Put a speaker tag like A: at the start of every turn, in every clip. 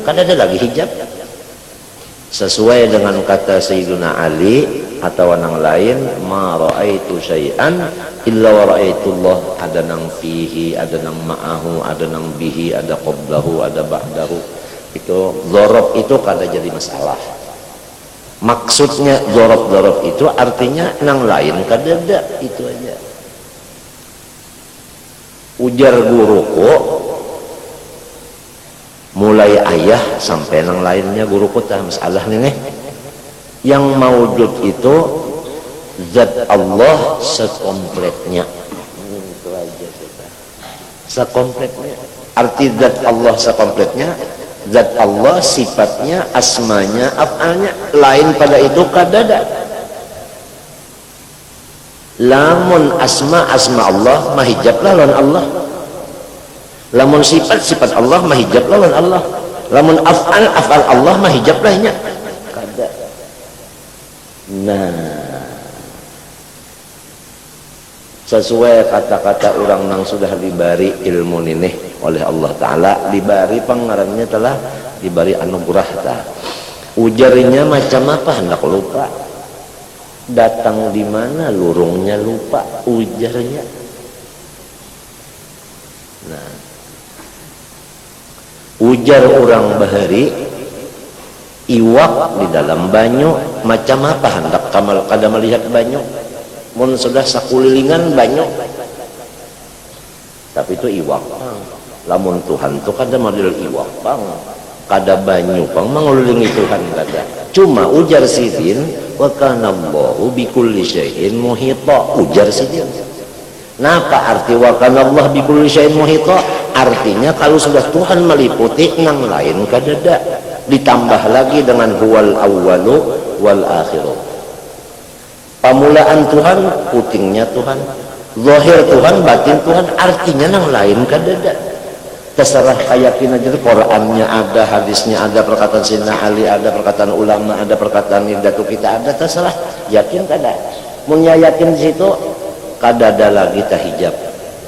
A: kada ada lagi hijab. Sesuai dengan kata Sayyiduna Ali atau yang lain, ma ra'aitu syai'an illa wa ra'aitullah, ada nang fihi, ada nang ma'ahu, ada nang bihi, ada qablahu, ada ba'dahu. Itu dzarab itu kada jadi masalah. Maksudnya dzarab itu artinya nang lain kada ada, itu aja. Ujar guruku, mulai ayah sampai yang lainnya guruku tah masalah nih, yang maujud itu zat Allah sekompletnya, itu aja kita. Sekompletnya arti zat Allah sekompletnya, zat Allah sifatnya, asmanya, af'alnya, lain pada itu kadada. Lamun asma Allah mahijab lawan Allah, lamun sifat Allah mahijab lawan Allah, lamun af'al Allah mahijab lainnya kada. Nah, sesuai kata-kata orang yang sudah diberi ilmu ini oleh Allah Ta'ala, diberi pengarannya telah diberi anugerah ta. Ujarnya macam apa hendak lupa, datang di mana lurungnya lupa ujarnya. Nah, ujar orang bahari iwak di dalam banyu macam apa hendak kada melihat banyu, mun sudah sakulilingan banyu, tapi itu iwak pang. Lamun Tuhan tu kada model iwak pang, kada banyu pang mengulilingi Tuhan kada. Cuma ujar sidin wa kana Allahu bikulli syai'in muhita, ujar sidin. Napa arti wa kana Allah bikulli syai'in muhita? Artinya kalau sudah Tuhan meliputi nang lain kadada. Ditambah lagi dengan huwal awwalu wal akhiru. Pamulaan Tuhan, putingnya Tuhan, zahir Tuhan, batin Tuhan, artinya nang lain kadada. Terserah keyakinan aja, Qur'annya ada, hadisnya ada, perkataan Sayyidina Ali ada, perkataan ulama ada, perkataan Nidatu kita ada, terserah yakin kada. Munya yakin di situ kada ada lagi tahijab.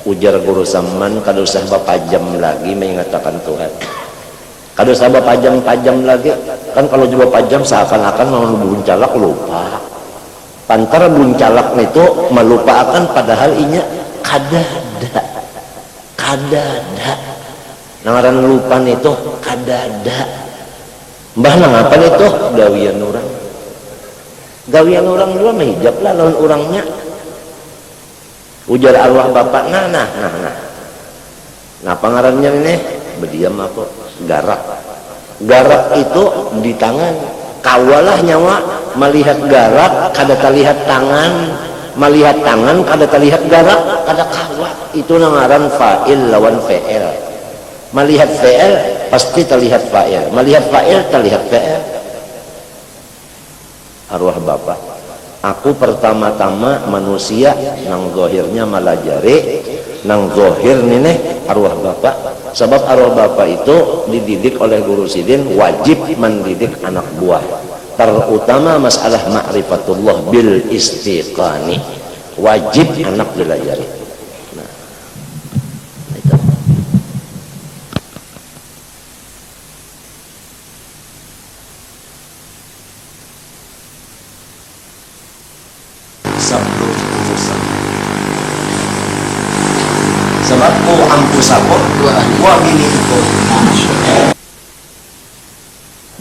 A: Ujar guru Saman, kada usah bapajam lagi mengatakan Tuhan, kada usah bapajam-pajam lagi. Kan kalau juga pajam seakan-akan mau buncalak lupa. Pantara buncalak itu melupakan, padahal inya kada ada. Nangaran lupan itu kada ada. Mbah nangapan itu gawian orang dua menghijab lah lawan orangnya. Ujar arwah bapak, nah pangarannya ini berdiam apa? Garak itu di tangan. Kawalah nyawa melihat garak kada terlihat tangan, melihat tangan kada terlihat garak, kada kawat. Itu nangaran fa'il lawan fi'il. Melihat fi'il pasti terlihat fa'il, melihat fa'il terlihat fi'il. Arwah bapak, aku pertama-tama manusia nang zahirnya malajari, nang zahir nih arwah bapak. Sebab arwah bapak itu dididik oleh guru sidin, wajib mendidik anak buah, terutama masalah ma'rifatullah bil istiqani, wajib anak dilajari. Nah, itu. Sebab ku ampusakum wa minkum.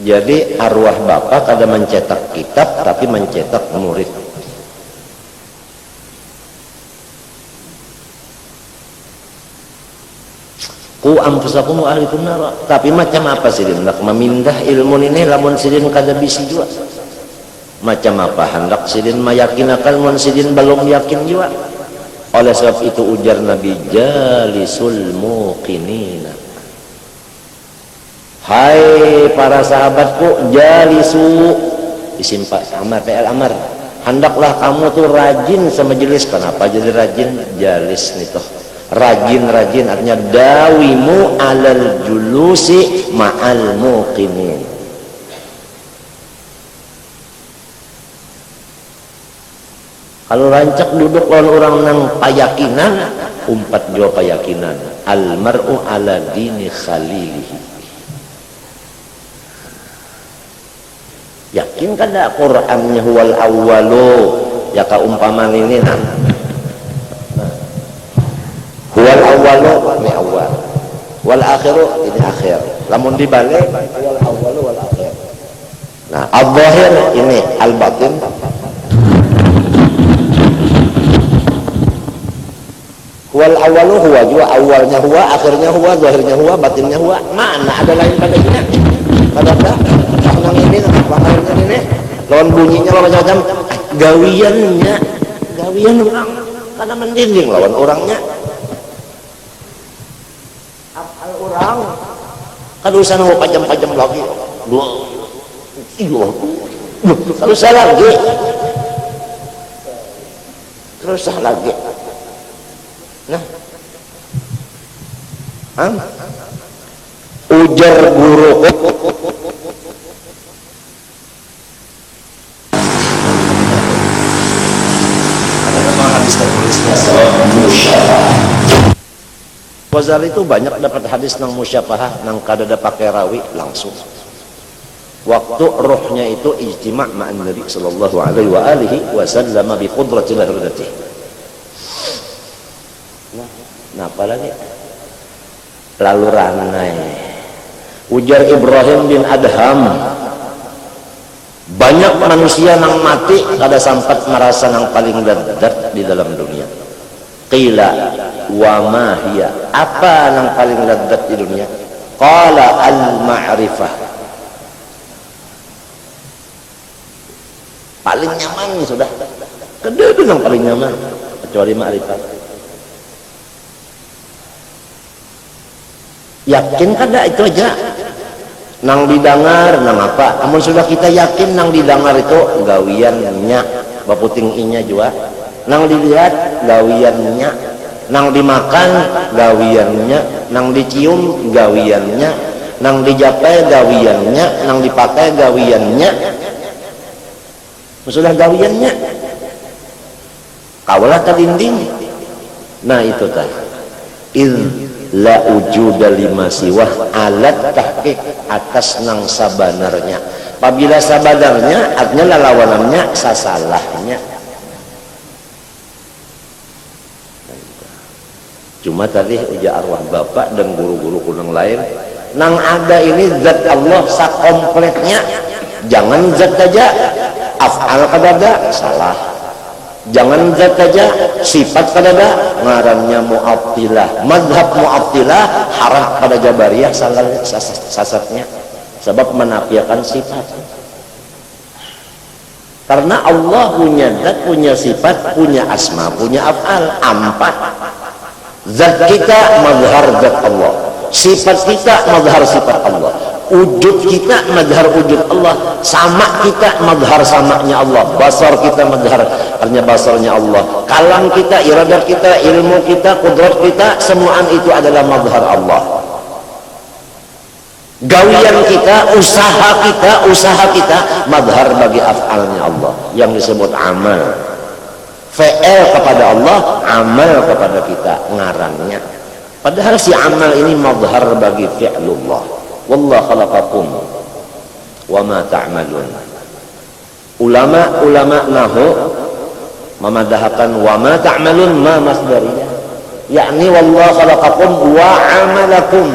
A: Jadi arwah bapak kada mencetak kitab tapi mencetak murid. Ku ampusakum wa ahlikum nar. Tapi macam apa sih hendak memindah ilmu ini lamun sidin kada bisi juga. Macam apa hendak sidin meyakinakan mun sidin belum yakin juga. Oleh sebab itu ujar Nabi, jalisul muqinina. Hai para sahabatku, jalisu isim amar fi'il amar. Hendaklah kamu tuh rajin semajelis. Kenapa jadi rajin? Jalis nih toh. Rajin artinya dawimu alal julusi ma'al muqinin. Kalau rancak duduk lawan orang nang payakinan, umpat jua payakinan. Al mar'u ala dini khalilihi. Yakin kada Qur'annya huwal awwalu, ya kaumpaman ini nah. Huwal awwalu ini awal, wal akhiru ini akhir. Lamun dibalik huwal awwalu wal akhir. Nah, al-zahir ini al-batin. Huwal awwalu huwa juga awalnya huwa, akhirnya huwa, zahirnya huwa, batinnya huwa. Mana ada lain pada ini? Pada nang ini, pakarnya ini. Lawan bunyinya lawan macam gawiannya, gawian orang karena mendinding lawan orangnya. Apal orang kan usaha mau pajam-pajam lagi. Dua, iya. Kalau salah lagi, terus salah lagi. Nah, ujar guru Ghazali itu banyak dapat hadis nang musyafahah nang kadada pakai rawi langsung waktu rohnya itu ijtima' ma'an Nabi sallallahu alaihi wasallam bi qudratil iradati. Nah, apalagi lalu ranai ujar Ibrahim bin Adham, banyak manusia nang mati kada sampat merasa nang paling lezat di dalam dunia. Qila wa ma hiya, apa nang paling lezat di dunia? Qala al ma'rifah, paling nyaman sudah kedua nang paling nyaman kecuali ma'rifah. Yakin kada itu aja nang didengar nang apa, amun sudah kita yakin nang didengar itu gawiannya baputing inya juga, nang dilihat gawiannya, nang dimakan gawiannya, nang dicium gawiannya, nang dijapai gawiannya, nang dipakai gawiannya, sudah gawiannya kaulah terinding. Nah itu tadi la wujuda lima siwah alat tahqiq atas nang sabanarnya. Apabila sabanarnya artinya lawanannya sasalahnya. Cuma tadi ujar arwah bapak dan guru-guru kunang lain nang ada ini zat Allah sakompletnya, jangan zat saja af'al kadada salah, jangan zat saja sifat kadada ngarannya mu'attilah. Mazhab mu'attilah harah pada Jabariyah salah sasatnya sebab menafikan sifat. Karena Allah punya zat, punya sifat, punya asma, punya af'al, empat. Zat kita mazhar zat Allah, sifat kita mazhar sifat Allah, wujud kita mazhar wujud Allah, sama kita mazhar samanya Allah, basar kita mazhar artinya basarnya Allah, kalam kita, iradat kita, ilmu kita, kudrat kita, semuaan itu adalah mazhar Allah. Gawian kita, usaha kita mazhar bagi af'alnya Allah yang disebut amal. Fi'il kepada Allah, amal kepada kita ngarannya. Padahal si amal ini mazhar bagi fi'lullah. Wallahu khalaqakum wa ma ta'malun. Ulama nahu memadahakan wa ma ta'malun ma masdariyah, yakni wallahu khalaqakum wa amalakum.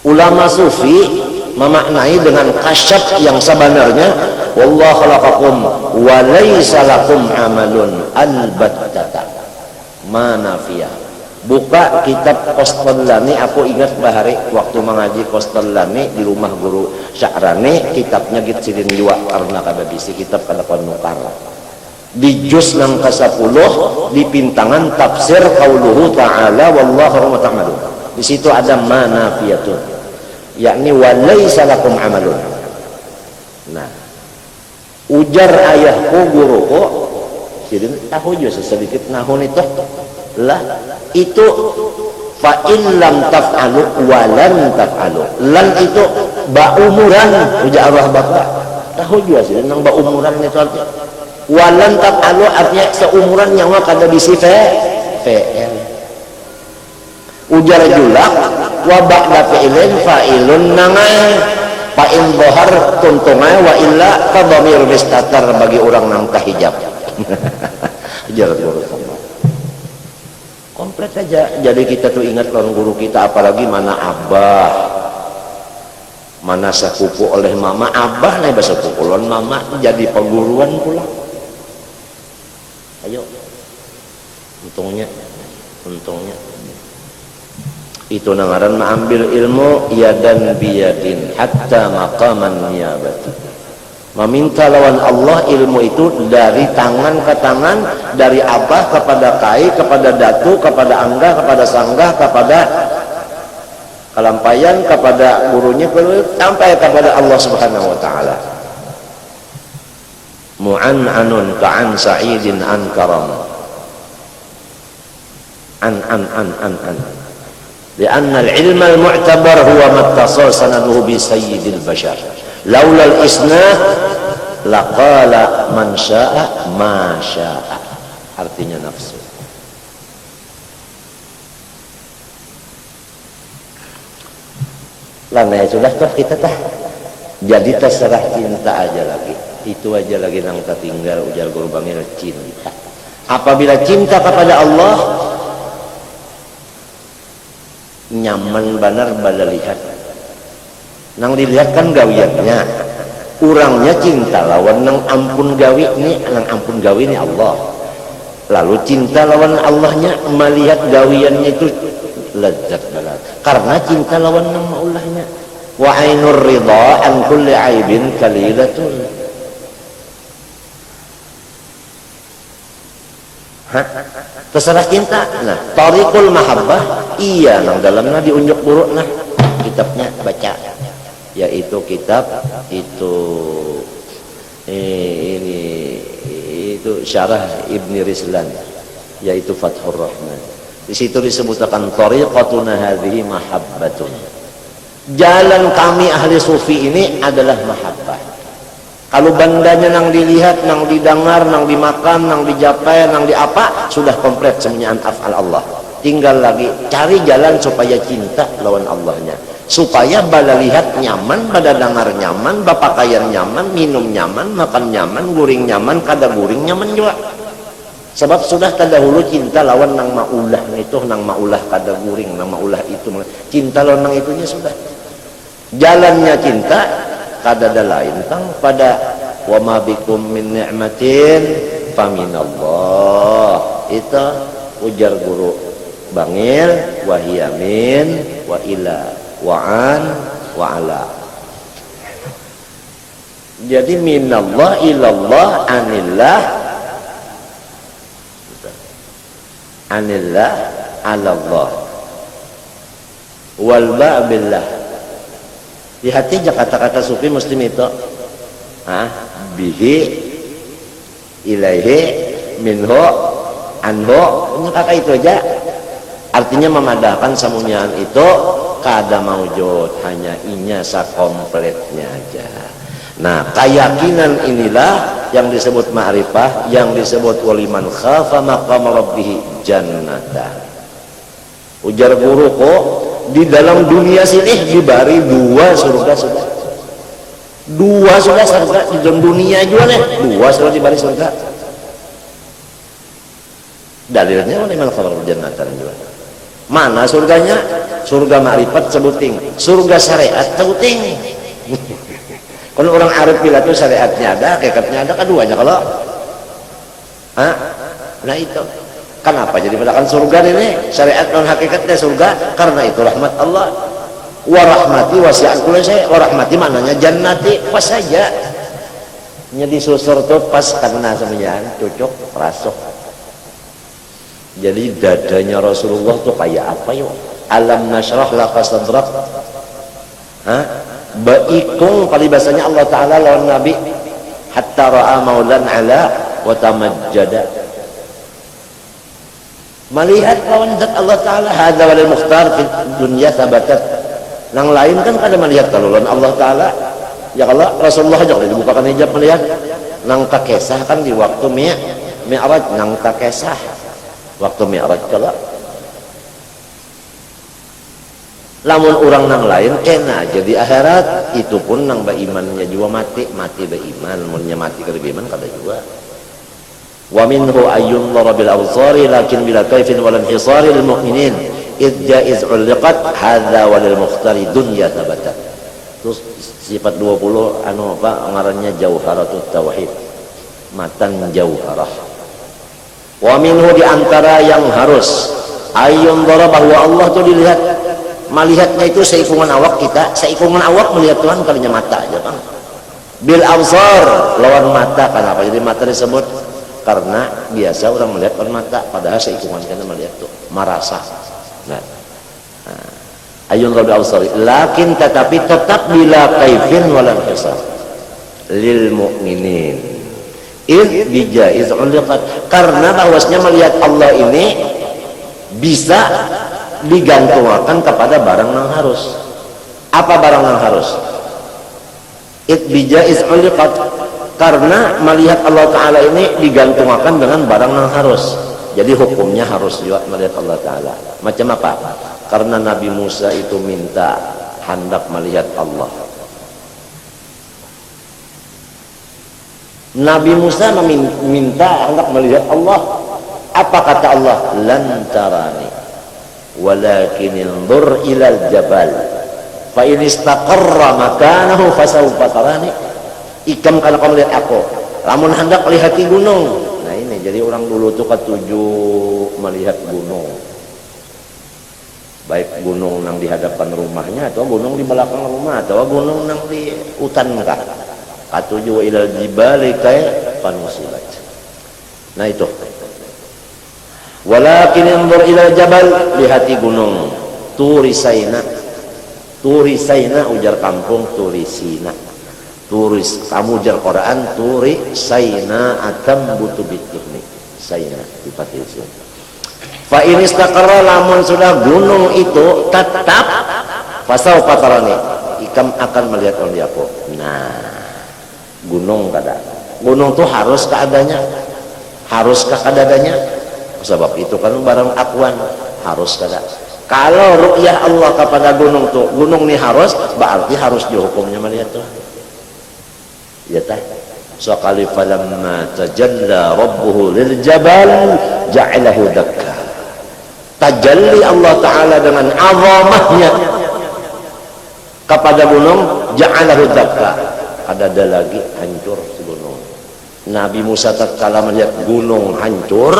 A: Ulama sufi memaknai dengan kasyaf yang sebenarnya wallahu khalaqakum wa laysa lakum amalun albattata manafiyah. Buka kitab Qostolani, aku ingat bahari waktu mengaji Qostolani di rumah guru Sya'rani, kitabnya gitsilin juga karena kada bisi kitab kada penukar di juz nang ke-10 di pintangan tafsir qauluhu ta'ala wallahu ta'malun. Di situ ada manafiyatun, yakni walaysa lakum amalun. Nah, ujar ayahku guruku jadi tahu juga sedikit nahun itu lah, itu fa in lam taf'alu wa lan taf'alu, lan itu baumuran ujar arwah bapak tahu juga sih nang baumuran itu artinya wa lan taf'alu artinya seumuran nyawa kada bisi fi'il. Ujar julak wa ba'da fi'ilin fa'ilun nangai, Fa'in bohar tuntungai wa illa kadhamir mistatar bagi orang nang hijab. Ajar guru sama. Komplit aja. Jadi kita tuh ingat lawan guru kita, apalagi mana abah, mana sepupu oleh mama. Abah nih bahasa sepupu lawan mama jadi perguruan pula. Ayo. Untungnya itu nangaran mengambil ilmu yadan biyadin hatta maqaman niyabati, meminta lawan Allah ilmu itu dari tangan ke tangan, dari abah kepada kai, kepada datu, kepada angga, kepada sanggah, kepada kalampayan, kepada gurunya, sampai kepada Allah Subhanahu wa taala. Mu'an'anun ka'an sa'idin an karam an لأن العلم المعتبر هو ما اتصل سنده بسيد البشر لولا الإسناد لقال من شاء ما شاء. Artinya nafsu. Lama ya sudah toh kita tah. Jadi terserah cinta aja lagi. Itu aja lagi nang tertinggal ujar guru bangil cinta. Apabila cinta kepada Allah, nyaman benar bala lihat, nang dilihat kan gawiannya, urangnya cinta lawan nang ampun gawi ini, nang ampun gawi ini Allah, lalu cinta lawan Allahnya melihat gawiannya itu lezat banget karena cinta lawan nang maulahnya. Wa ainur ridha an kulli aibin kalilatun. Terserah cinta. Nah, tariqul mahabbah iya nang dalamnya diunjuk buruk nah kitabnya baca, yaitu kitab itu syarah Ibni Rizlan, yaitu Fathur Rahman. Di situ disebutkan tariqatuna hadhihi mahabbatun. Jalan kami ahli sufi ini adalah mahabbah. Kalau bandanya nang dilihat, nang didengar, nang dimakan, nang dijapai, nang diapa, sudah komplit semuanya af'al Allah. Tinggal lagi cari jalan supaya cinta lawan Allahnya, supaya bala lihat nyaman, pada dengar nyaman, bapakaian nyaman, minum nyaman, makan nyaman, guring nyaman, kada guring nyaman juga. Sebab sudah terdahulu cinta lawan nang maulah itu, nang maulah kada guring, nang maulah itu, cinta lawan nang itunya sudah. Jalannya cinta kada ada lain tang pada wa ma bikum min ni'matin faminallah. Itu ujar guru bangil wa hiya min wa ila wa an wa ala. Jadi minallah ilallah anillah alallah wal ba'billah. Di hati kata-kata sufi muslim itu bihi ilaihi minhu anhu, kata itu aja artinya memadahkan samunyaan itu kada maujud, hanya inya sakompletnya aja. Nah, keyakinan inilah yang disebut ma'rifah, yang disebut waliman khafa maqama rabbih jannatan. Ujar guruku, di dalam dunia sini dibari dua surga sudah. Dua sudah surga di dalam dunia juga nih. Dua sudah dibari surga. Dalilnya waliman khafa jannatan juga. Mana surganya? Surga ma'rifat sebuting, surga syariat sebuting. Kalau orang arif bila itu syariatnya ada, hakikatnya ada, keduanya kalau nah itu kenapa jadi mendapatkan surga ini? Syariat non hakikatnya surga, karena itu rahmat Allah. Wa rahmati wasi'at kulli syai'. Wa rahmati maknanya jannati, pas saja jadi susur tuh pas karena semuanya cocok rasuk. Jadi dadanya Rasulullah tuh kayak apa yuk? Alam nashrah laka sadrak. Baikung kali bahasanya Allah Ta'ala lawan Nabi, hatta ra'a maulan ala wa tamajjada, melihat lawan zat Allah Ta'ala. Hadza walil mukhtar fi dunya sabatat. Nang lain kan kada melihat kalau lawan Allah Ta'ala. Ya kalau Rasulullah aja dibukakan hijab melihat. Nang takesah kan di waktu Mi'raj, nang takesah waktu Mi'raj kalau. lamun orang nang lain kena jadi akhirat itu pun nang berimannya juga mati beriman, munnya mati kada beriman kada juga. Wa minhu ayyunzara bil absari lakin bila kaifin wal inhisari lil mu'minin id jaiz uliqat hadza walil mukhtari dunya tabatat. Terus sifat 20 anu apa ngarannya jauharatut tauhid, matan jauharah. Wa minhu di antara yang harus ayyunzara bahwa Allah tuh dilihat, melihatnya itu seikungan awak kita, seikungan awak melihat Tuhan kalinya mata aja Bang. Bil absar lawan mata, kenapa jadi mata disebut? Karena biasa orang melihat dengan mata, padahal seikungan kita melihat tuh marasa. Nah, ayun bil absar lakin tetapi tetap bila kaifin walan hisab lil mu'minin id bijaiz uliqat, karena bahwasanya melihat Allah ini bisa digantungkan kepada barang yang harus. Apa barang yang harus? Id bijaiz uliqat, karena melihat Allah Ta'ala ini digantungkan dengan barang yang harus. Jadi hukumnya harus juga melihat Allah Ta'ala. Macam apa? Karena Nabi Musa itu minta hendak melihat Allah. Nabi Musa meminta hendak melihat Allah. Apa kata Allah? Lan tarani walakin inzur ilal jabal fa in istaqarra makanahu fasawfa tarani. Ikam kalau kamu lihat aku, lamun hendak melihat gunung. Nah ini jadi orang dulu tuh ketuju melihat gunung, baik gunung yang di hadapan rumahnya atau gunung di belakang rumah atau gunung yang di hutan kah. Ketuju ilal jibali kayak panusilat. Nah itu. Walakin yanzur ilal jabal, lihati gunung. Turi Saina ujar kampung Turi Sina. Turis kamu ujar Quran Turi Saina atam butu bitni Saina dipatil sun. Fa in istaqarra, lamun sudah gunung itu tetap fasau patarani, ikam akan melihat oleh aku. Nah, gunung kada. Gunung tuh harus keadanya, haruskah kadadanya? Sebab itu kan barang akuan harus kada. Kalau ru'yah Allah kepada gunung tuh, gunung ini harus, berarti harus dihukumnya melihat Tuhan. Ya tah. Sekali falamma tajalla rabbuhu lil jabal ja'alahu dakka. Tajalli Allah Ta'ala dengan azamahnya kepada gunung, ja'alahu dakka. Ada lagi hancur si gunung. Nabi Musa tatkala melihat gunung hancur,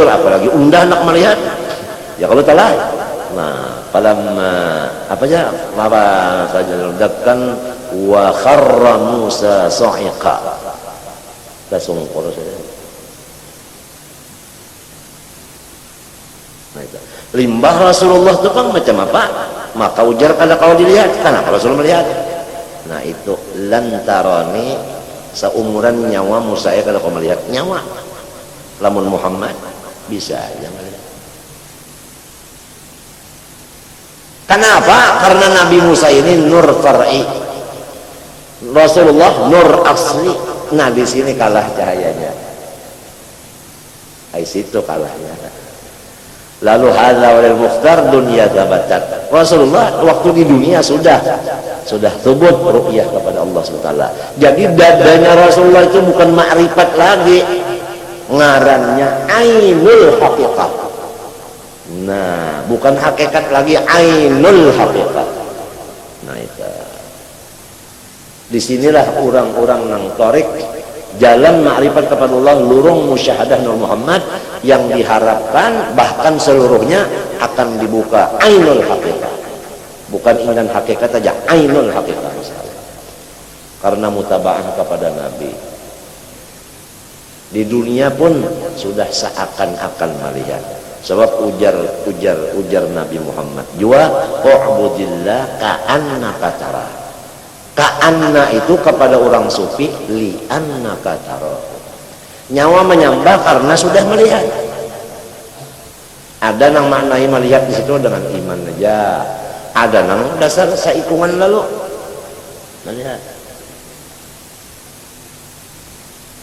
A: apalagi undah nak melihat. Ya kalau telah. Nah, falamma apa aja? Apa saja dakkan wa kharra Musa sa'iqa. Langsung koros saja. Nah, itu. Limbah Rasulullah itu kan macam apa? Maka ujar kalau dilihat, kenapa Rasul melihat? Nah itu lantarani seumuran nyawa Musa ya, kalau kau melihat nyawa. Lamun Muhammad bisa aja melihat. Kenapa? Karena Nabi Musa ini nur far'i, Rasulullah nur asli. Nah di sini kalah cahayanya. Di situ kalahnya. Lalu hadza walil mukhtar dunya tabatat. Rasulullah waktu di dunia sudah tubut ru'yah kepada Allah SWT. Jadi dadanya Rasulullah itu bukan ma'rifat lagi, ngarannya ainul haqiqah. Nah, bukan hakikat lagi, ainul haqiqah. Nah itu. Disinilah orang-orang nang tarik jalan ma'rifat kepada Allah, lurung musyahadah Nur Muhammad, yang diharapkan bahkan seluruhnya akan dibuka ainul haqiqah. Bukan ingan hakikat saja, ainul haqiqah. Karena mutaba'ah kepada Nabi. Di dunia pun sudah seakan-akan melihat. Sebab ujar Nabi Muhammad jua u'budillah ka'annaka tara. Ka'anna itu kepada orang sufi li'annaka tara. Nyawa menyembah karena sudah melihat. Ada yang maknai melihat di situ dengan iman aja. Ada yang dasar seikungan lalu melihat.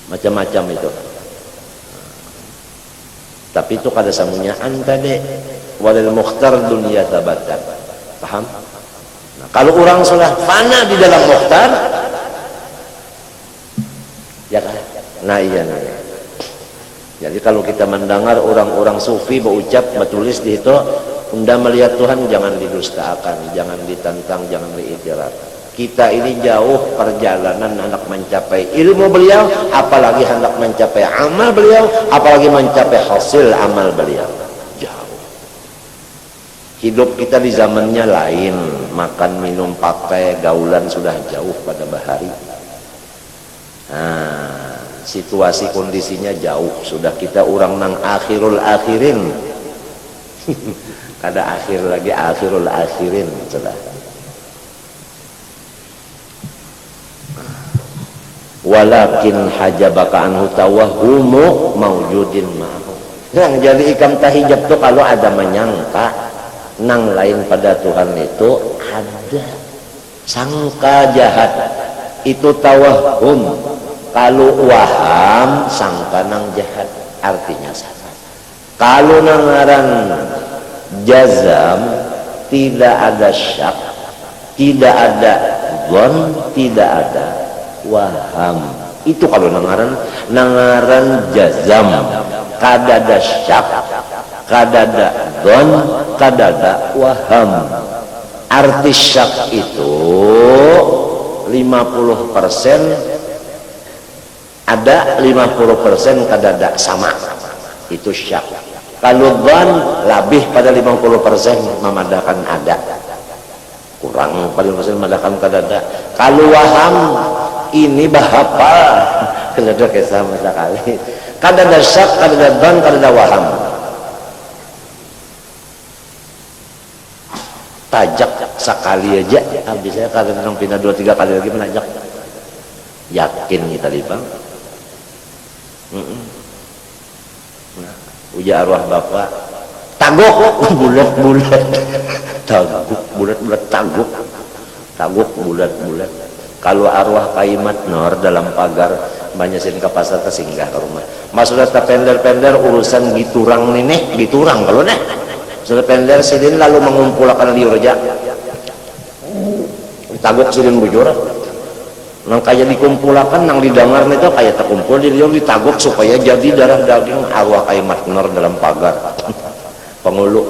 A: Macam-macam itu. tapi itu kada samunya anta deh walil mukhtar dunia tabatan. Paham? Nah, kalau orang sudah fana di dalam mukhtar ya kan? Nah iya, nah iya. Jadi kalau kita mendengar orang-orang sufi berucap, bertulis di itu, Anda melihat Tuhan jangan didustakan, jangan ditantang, jangan diiktiraf. Kita ini jauh perjalanan hendak mencapai ilmu beliau, apalagi hendak mencapai amal beliau, apalagi mencapai hasil amal beliau. Jauh. Hidup kita di zamannya lain, makan, minum, pakai, gaulan sudah jauh pada bahari. Nah, situasi kondisinya jauh, sudah kita orang nang akhirul akhirin. Kada akhir lagi, akhirul akhirin sudah. Walakin hajabaka anhu tawahumu maujudin ma'hu. Yang jadi ikam tahijab tuh kalau ada menyangka nang lain pada Tuhan itu ada. Sangka jahat itu tawahum. Kalau waham sangka nang jahat artinya salah. Kalau nangaran jazam tidak ada syak, tidak ada dhon, tidak ada waham. Itu kalau nangaran jazam, kadada syak, kadada dhon, kadada waham. Arti syak itu 50% ada, 50% kadada sama, itu syak. Kalau dhon lebih pada 50% memadakan ada, kurang 40% memadakan kadada. Kalau waham ini bahapa kadada kesama sekali, kadada syak, kadada dhon, kadada waham. Tajak sekali aja habis saya kadang pindah 2-3 kali lagi menajak, yakin kita libang. Nah, uja arwah bapak taguk bulat-bulat, taguk bulat-bulat, taguk bulat-bulat. Kalau arwah kaimat nor dalam pagar banyasin ke pasar ke singgah ke rumah, maksudnya pender-pender urusan giturang nih giturang kalau nih sudah pender sidin lalu mengumpulkan liurja taguk sidin bujur nang kaya dikumpulakan nang didangar itu kaya terkumpul di liur ditaguk supaya jadi darah daging arwah kaimat nor dalam pagar penghulu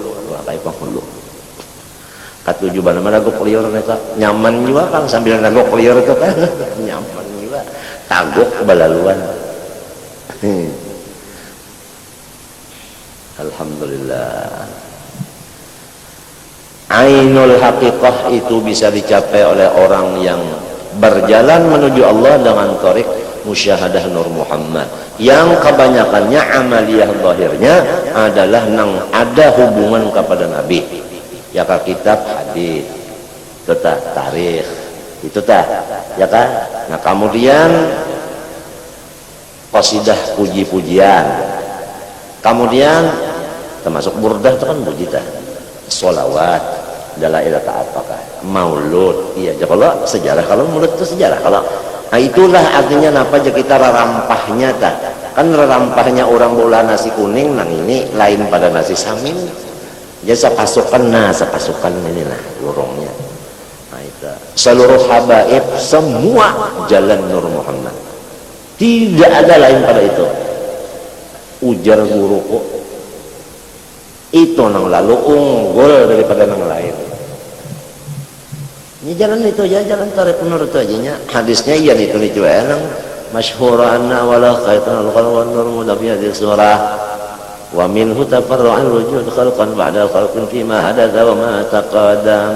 A: kayak penghulu katujuh bana nagok liur itu nyaman juga kan sambil nagok liur itu kan nyaman juga taguk balaluan. Alhamdulillah. Ainul haqiqah itu bisa dicapai oleh orang yang berjalan menuju Allah dengan tarik musyahadah Nur Muhammad, yang kebanyakannya amaliyah zahirnya adalah nang ada hubungan kepada Nabi, ya ka kitab hadis itu tah tarikh itu tah ya kan. Nah kemudian qasidah puji-pujian, kemudian termasuk burdah itu kan puji tah, sholawat, dalail apakah maulud, iya kalau sejarah, kalau maulud itu sejarah kalau. Nah itulah artinya napa aja kita rampahnya tak kan rampahnya orang bola nasi kuning nang ini lain pada nasi samin ya sepasukan, nah sepasukan inilah lorongnya. Nah itu seluruh habaib semua jalan Nur Muhammad, tidak ada lain pada itu. Ujar guruku itu nang lalu unggul daripada nang lain. Ini jalan itu aja, jalan tarik menurut itu aja nya. Hadisnya iya itu juga nang masyhur anna wala kaitan al-qalb nur mudafiya di surah wa minhu tafarru'an wujud khalqan ba'da khalqin fi ma hadatha wa ma taqaddam.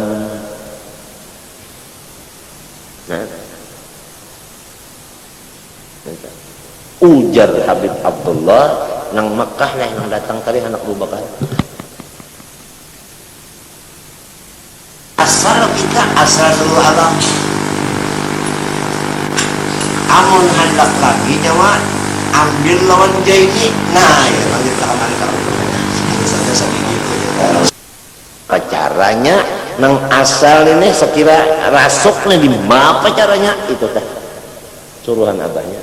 A: Nah, ujar Habib Abdullah nang Makkah lah yang datang tadi anak Abu Bakar. Asal kita asal dulu alam. Amun hendak lagi nyawa ambil lawan jaini. Nah, ya lanjut ke kamar kamu. Saja segitu ya. Caranya nang asal ini sekira rasuknya di apa caranya itu teh. Suruhan abahnya.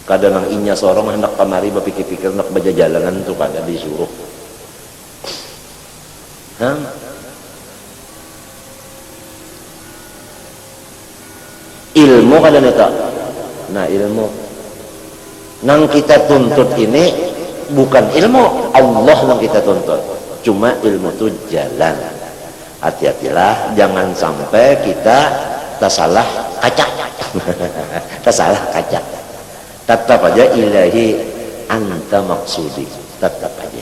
A: kadang nang inya sorong hendak kamari berpikir-pikir hendak baca jalanan tuh kada disuruh. Ilmu kada neta. Nah ilmu nang kita tuntut ini bukan ilmu Allah nang kita tuntut, cuma ilmu itu jalan. Hati-hatilah jangan sampai kita tersalah kaca. Tersalah kaca. Tetap aja ilahi anta maksudi, tetap aja.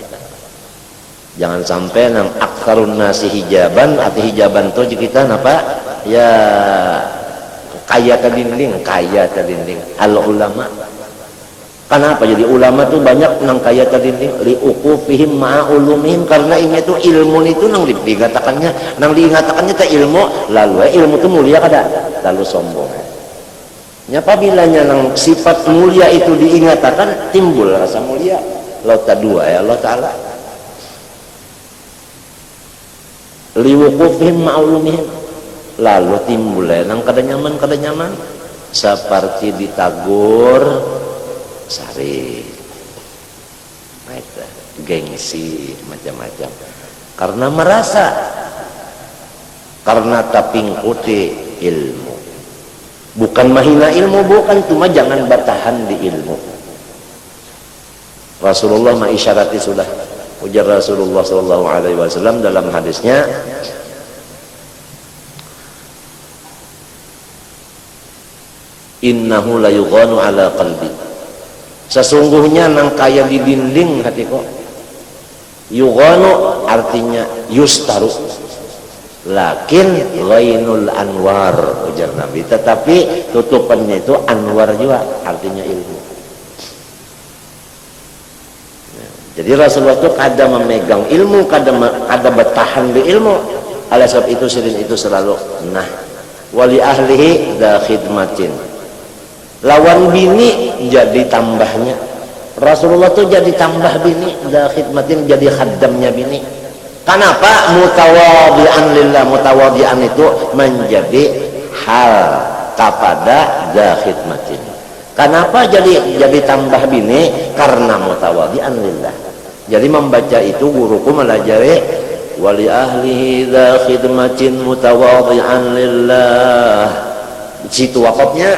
A: Jangan sampai nang aktsarun nasi hijaban, arti hijaban tuh kita napa ya kaya tadinding al ulama. Kenapa jadi ulama tuh banyak nang kaya tadinding li uqufihim ma'a ulumihim, karena ini tuh ilmu itu nang digatakannya ta ilmu lalu ilmu itu mulia kada lalu sombong. Nyapa bilanya nang sifat mulia itu diingatakan timbul rasa mulia. Allah dua ya Allah taala. Li uqufihim ma'a ulumihim lalu timbul nang kada nyaman seperti ditagur sari, gengsi macam-macam karena merasa, karena tapingkuti ilmu, bukan mahina ilmu, bukan, cuma jangan bertahan di ilmu. Rasulullah mengisyarati sudah, ujar Rasulullah sallallahu alaihi wasallam dalam hadisnya, innahu la yughanu ala qalbi, sesungguhnya nang kaya di dinding hatiku. Yughanu artinya yustaru, lakin ghainul anwar, ujar Nabi, tetapi tutupannya itu anwar juga, artinya ilmu. Jadi Rasulullah itu kada memegang ilmu, kada bertahan di ilmu. Oleh sebab itu sirin itu selalu nah wali ahlihi da khidmatin, lawan bini jadi tambahnya. Rasulullah tuh jadi tambah bini, da khidmatin jadi khaddamnya bini. Kenapa? Mutawadhi'an lillah, mutawadhi'an itu menjadi hal kepada da khidmatin. Kenapa jadi tambah bini? Karena mutawadhi'an lillah. Jadi membaca itu guruku melajari wali ahlihi da khidmatin mutawadhi'an lillah. Situ wakafnya.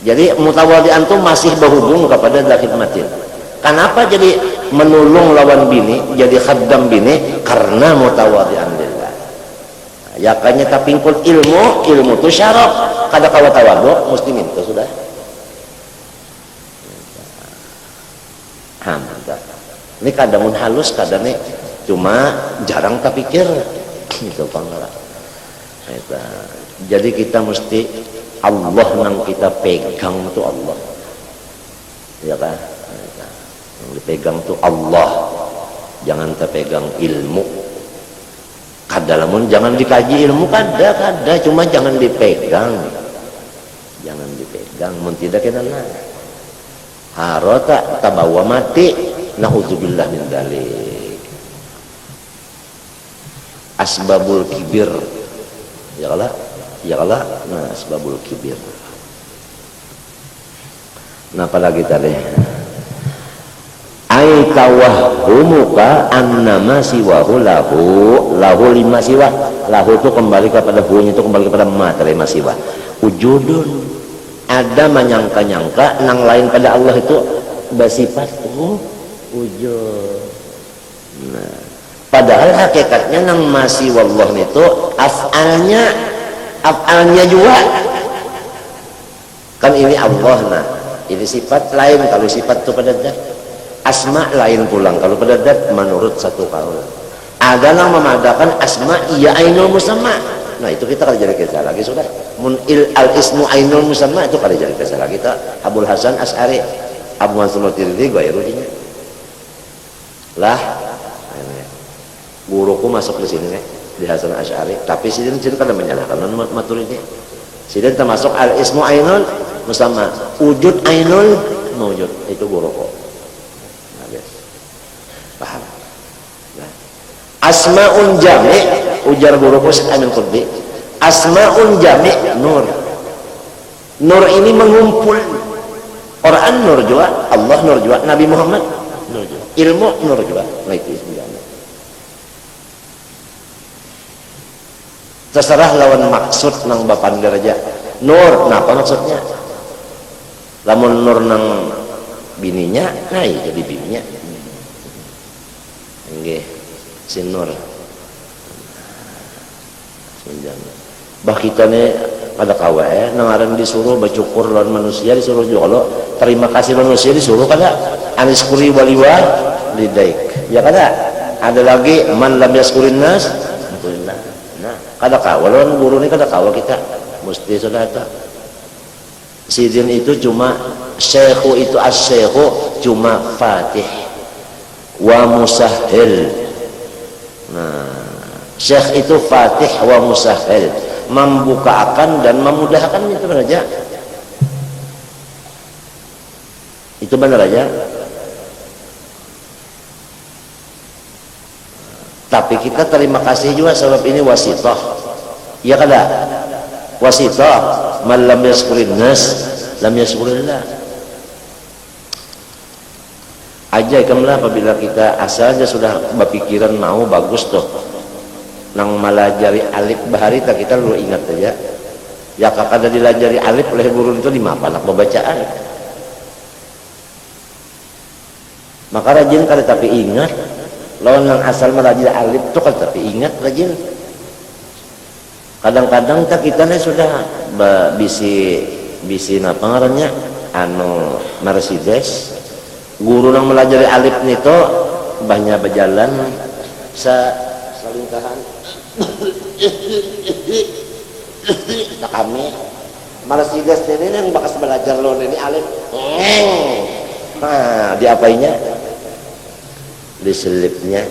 A: Jadi mutawadhi'an itu masih berhubung kepada da khidmatin. Kenapa jadi menolong lawan bini, jadi khaddam bini? Karena mutawadhi'an lillah. Ya kanya tapingkul ilmu itu syaraf. Kada kawa tawadhu mesti minta sudah. Ini kadang halus, kadang nih cuma jarang tak pikir itu pangala. Jadi kita mesti Allah nang kita pegang itu Allah, ya kan? Yang dipegang itu Allah, jangan terpegang ilmu. Kadalamun jangan dikaji ilmu, kada, cuma jangan dipegang, mun tidak kena harota tabawa mati, naudzubillah min dzalik. Asbabul kibir, ya Allah, nah asbabul kibir. Nah apalagi tadi ai tawahumuka annama siwahu lahu lima siwa, lahu itu kembali kepada hunya, itu kembali kepada materi masiwa. Wujudun, ada menyangka-nyangka nang lain pada Allah itu bersifat wujud. Nah, padahal hakikatnya nang masih wallah itu af'alnya juga kan ini Allah. Nah ini sifat lain, kalau sifat itu pada zat, asma lain pulang kalau pada zat menurut satu kaul. Ada yang memadakan asma iya ainul musamma. Nah itu kita kalau jadi kisah lagi sudah munil al ismu ainul musamma, itu kalau jadi kisah lagi kita Abul Hasan Asy'ari, Abu Mansur Maturidi gairunya lah. Guruku masuk di sini nih di Hasan Asy'ari, tapi sidin kada menyalahkan Maturidi. Sidin termasuk al ismu ainul musamma, wujud ainul mawjud, itu guruku. Nah, paham? Nah, asmaun jami' ujar guruku Syekh Amin Qutbi, asmaun jami' nur ini mengumpul, Quran nur juga, Allah nur juga, Nabi Muhammad nur juga, ilmu nur juga. Nah itu sebenarnya. Terserah lawan maksud nang bapan deraja. Nur, nah apa maksudnya? Lamun nur nang bininya, nah iya jadi bininya. Nggih, si nur. Bah kita nih pada kawe nangaran disuruh bersyukur lawan manusia, disuruh juga terima kasih manusia, disuruh kada anis kuri waliwa lidaik ya kada. Ada lagi man lam yaskurin nas. Nah kada kawa lawan guru ini kada kawa kita mesti sudah ada sidin itu cuma syekhu itu as-syekhu cuma fatih wa musahil. Nah syekh itu fatih wa musahil, membukakan dan memudahkan, itu benar aja. Itu benar aja. Tapi kita terima kasih juga sebab ini wasithah. Ya kada? Wasithah, man lam yaskurin nas lam yaskurillah. Ajaiblah apabila kita asalnya sudah berpikiran mau bagus tuh nang malajari alif bahari tak kita lu ingat aja ya kakak ada dilajari alif oleh guru itu lima anak pembacaan, maka rajin kada tapi ingat lawan nang asal malajari alif tuh kada tapi ingat rajin. Kadang-kadang tak kita nih sudah bisi napa ngarannya anu Mercedes guru nang melajari alif nito banyak berjalan salingkahan tak kami Mercedes ini yang bakas belajar lo ini alif. Nah diapainya diselipnya.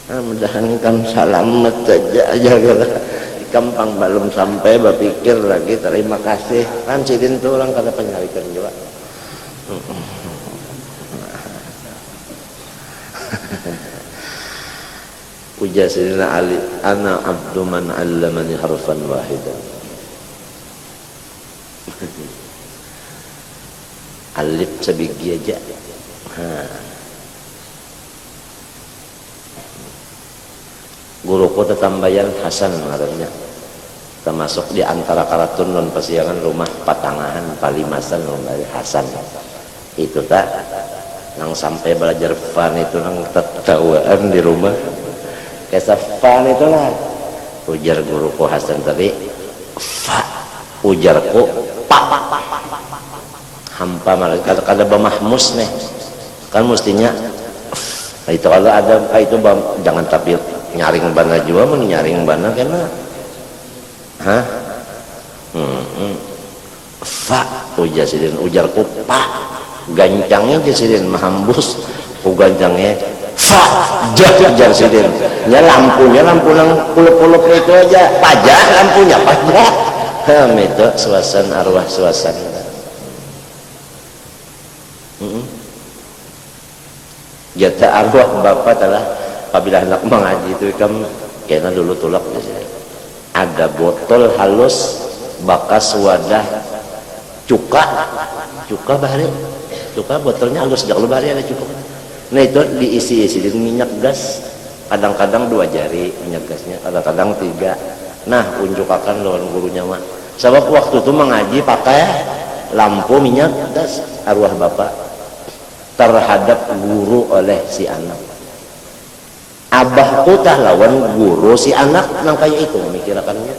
A: Mudah-mudahan kam selamat aja gampang belum sampai berpikir lagi terima kasih kan sidin tuh orang kada penyalikan juga. Uja Sayyidina Ali, ana abdu man 'allamani harfan wahidan. Alif sebiji aja. Guruku tetambayan Hasan ngarannya. Termasuk di antara karatun non pasiangan rumah patangahan Palimasan dari Hasan. Itu tak nang sampai belajar fan itu nang tertawaan di rumah. Kesafan itu lah ujar guruku Hasan tadi fa ujarku pa hampa malah kada bamahmus nih kan mestinya itu kalau ada itu jangan tapi nyaring bana juga mun nyaring bana kena fa ujar sidin ujarku pa gancangnya sidin mahambus ku gancangnya fa jar sidin ya lampunya lampu nang pulup-pulup itu aja pajak lampunya pajak itu suasana arwah suasana jata arwah bapak telah apabila hendak mengaji itu kan kena dulu tulak ada botol halus bakas wadah cuka bahari cuka botolnya halus jak lu bahari ada cuka. Nah itu diisi-isi dengan minyak gas, kadang-kadang 2 jari minyak gasnya, kadang-kadang 3. Nah unjukakan lawan gurunya mah sebab waktu itu mengaji pakai lampu minyak gas arwah bapak terhadap guru oleh si anak. Abahku tah lawan guru si anak nang kayak itu memikirkannya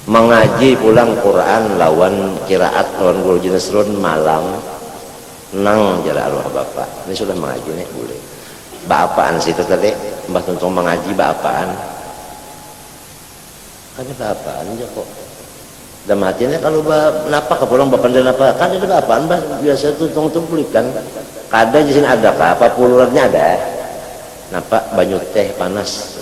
A: mengaji pulang Quran lawan kiraat lawan guru jenis run malam nang jara arwah bapak ini sudah mengaji nih boleh bapaan sih itu tadi mbah tuntung mengaji bapaan kan bapaan aja kok dan matinya kalau napa ke pulang bapak dan apa kan itu bapaan bah biasa tuntung belikan kada di sini ada apa pulurannya ada napa banyu teh panas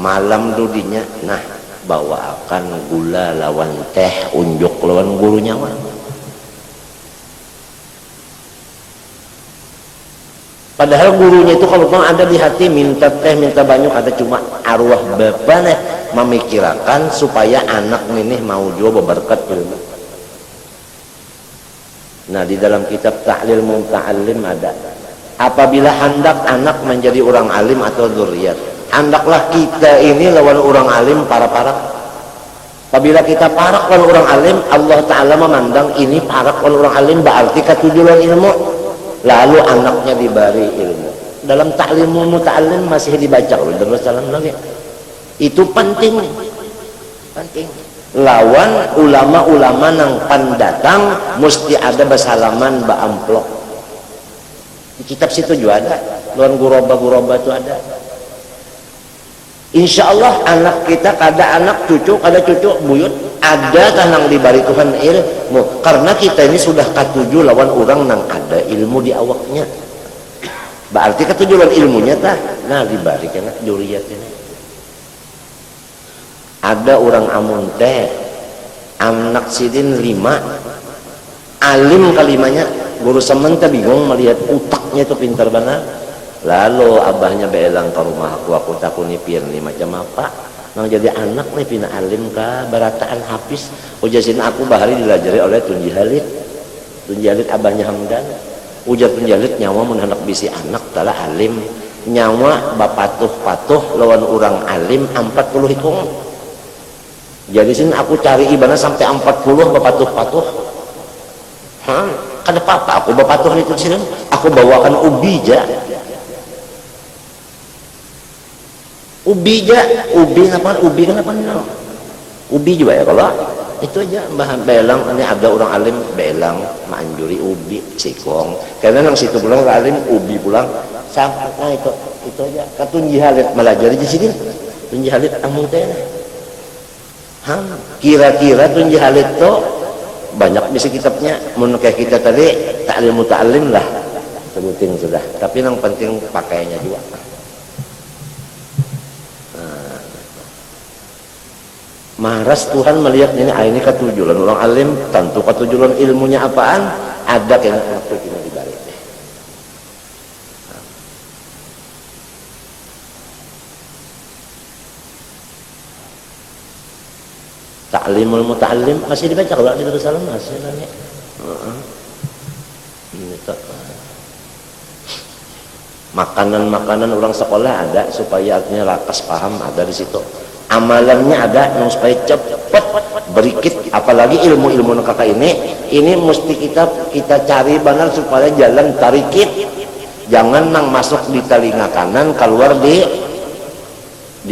A: malam dudinya nah bawa akan gula lawan teh unjuk lawan gurunya mah. Padahal gurunya itu kalau memang ada di hati minta teh minta banyak ada cuma arwah bapaknya memikirkan supaya anak ini mau juga berkat ilmu Nah, di dalam kitab Ta'lil Muta'allim ada, apabila hendak anak menjadi orang alim atau dzurriyyat, hendaklah kita ini lawan orang alim para-para. Apabila kita parak lawan orang alim, Allah Ta'ala memandang ini parak lawan orang alim berarti ketujuan ilmu, lalu anaknya diberi ilmu. Dalam Ta'lil Muta'allim masih dibaca oleh Rasulullah lagi. Itu penting, penting. Lawan ulama-ulama nang pandatang mesti ada basalaman ba amplop. Di kitab situ juga ada, lawan guroba itu ada. Insya Allah anak kita kada anak cucu buyut ada tanang dibari Tuhan ilmu, karena kita ini sudah katuju lawan orang nang ada ilmu di awaknya. Berarti ketujuan ilmunya tah, nah dibari kena dzurriyyat ini. Ada orang amun teh anak sidin 5 alim kalimanya, guru semen teh bingung melihat utaknya itu pintar benar. Lalu abahnya beelang ke rumah aku takuni pian nih macam apa nang jadi anak nih pina alim ka barataan habis ujasin aku bahari dilajari oleh Tunji Halid abahnya Hamdan. Ujar Tunji Halid nyawa mun hendak bisi anak tala alim, nyawa bapatuh-patuh lawan orang alim 40 hitung. Jadi sini aku cari ibadah sampai 40 bapatuh-patuh. Kada apa-apa aku bapatuh itu sini. Aku bawakan ubi kenapa no? Ubi juga ya kalau itu aja bahan belang ini ada orang alim belang manjuri ubi sikong karena nang situ pulang alim ubi pulang sampai itu aja Tunji Halid melajari di sini. Tunji Halid amun teh kira-kira Tunji Halid tuh banyak bisa kitabnya mun kayak kita tadi Ta'lil Muta'allim lah sebutin sudah, tapi yang penting pakainya juga. Maras Tuhan melihat ini ketujuan orang alim, tentu ketujuan ilmunya apaan ada kena waktu ini dibalik. Ta'limul Muta'allim masih dibaca kalau di Darussalam masih nanya. Makanan-makanan orang sekolah ada supaya artinya lakas paham ada di situ. Amalannya ada yang supaya cepat berikit, apalagi ilmu-ilmu kakak ini mesti kita cari benar supaya jalan tarikit, jangan nang masuk di telinga kanan keluar di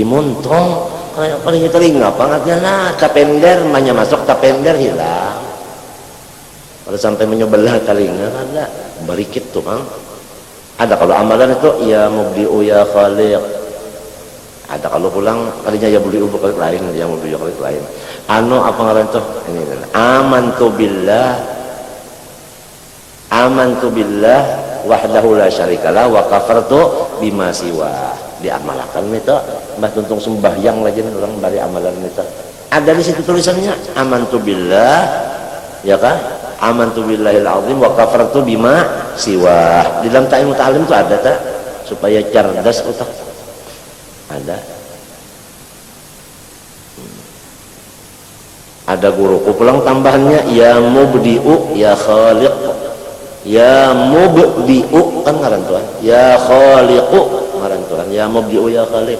A: muntong kayak paling telinga pangatnya nah tapender banyak masuk tapender hilang kalau sampai menyebelah telinga ada berikit tuh kan ada. Kalau amalan itu ya mubdi'u ya khaliq ada, kalau pulang kalinya ya beli ubuk lain, ya mau beli lain. Apa ngaran tuh? Ini amantu billah wahdahu la syarikalah wa kafartu bima siwa. Diamalkan itu mbah tuntung sembahyang lagi orang bari amalan itu. Ada di situ tulisannya amantu billah ya kan? Amantu billahil azim wa kafartu bima siwa. Di dalam Ta'lil Muta'allim itu ada tak supaya cerdas otak. Ada guruku pulang tambahannya ya mubdi'u ya khaliq, ya mubdi'u kan ngaran Tuhan, ya khaliqu ngaran Tuhan, ya mubdi'u ya khaliq.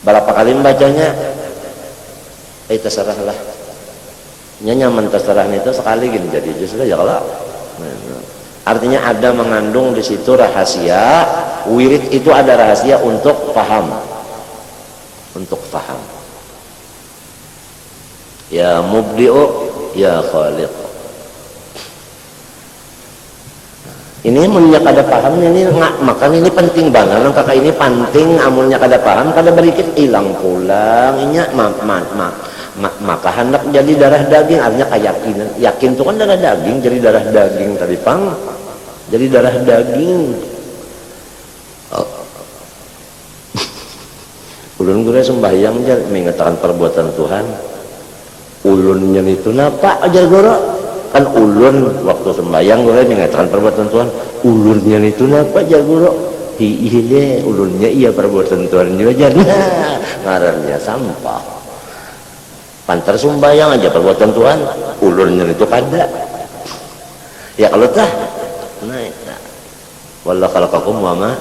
A: Berapa kali membacanya terserahlah nyaman terserah itu sekali gini jadi justru ya kalau artinya ada mengandung di situ rahasia. Wirid itu ada rahasia untuk paham, ya mubdi'u ya khaliq. Ini amunnya kada paham ini makan ini penting banget kakak ini penting amunnya kada paham kada berikit hilang pulang inya maka hendak jadi darah daging artinya keyakinan yakin itu kan darah daging jadi darah daging tadi pang jadi darah daging. Ulun gue sembahyang aja mengatakan perbuatan Tuhan. Ulunnya itu napa ajar goro kan ulun waktu sembahyang gue mengatakan perbuatan Tuhan. Ulunnya itu napa ajar goro iya ulunnya iya perbuatan Tuhan juga jadi ngarannya sampah. Pantar sembahyang aja perbuatan Tuhan ulunnya itu kada Ya kalau tah nah eta wallahu khalaqakum wa ma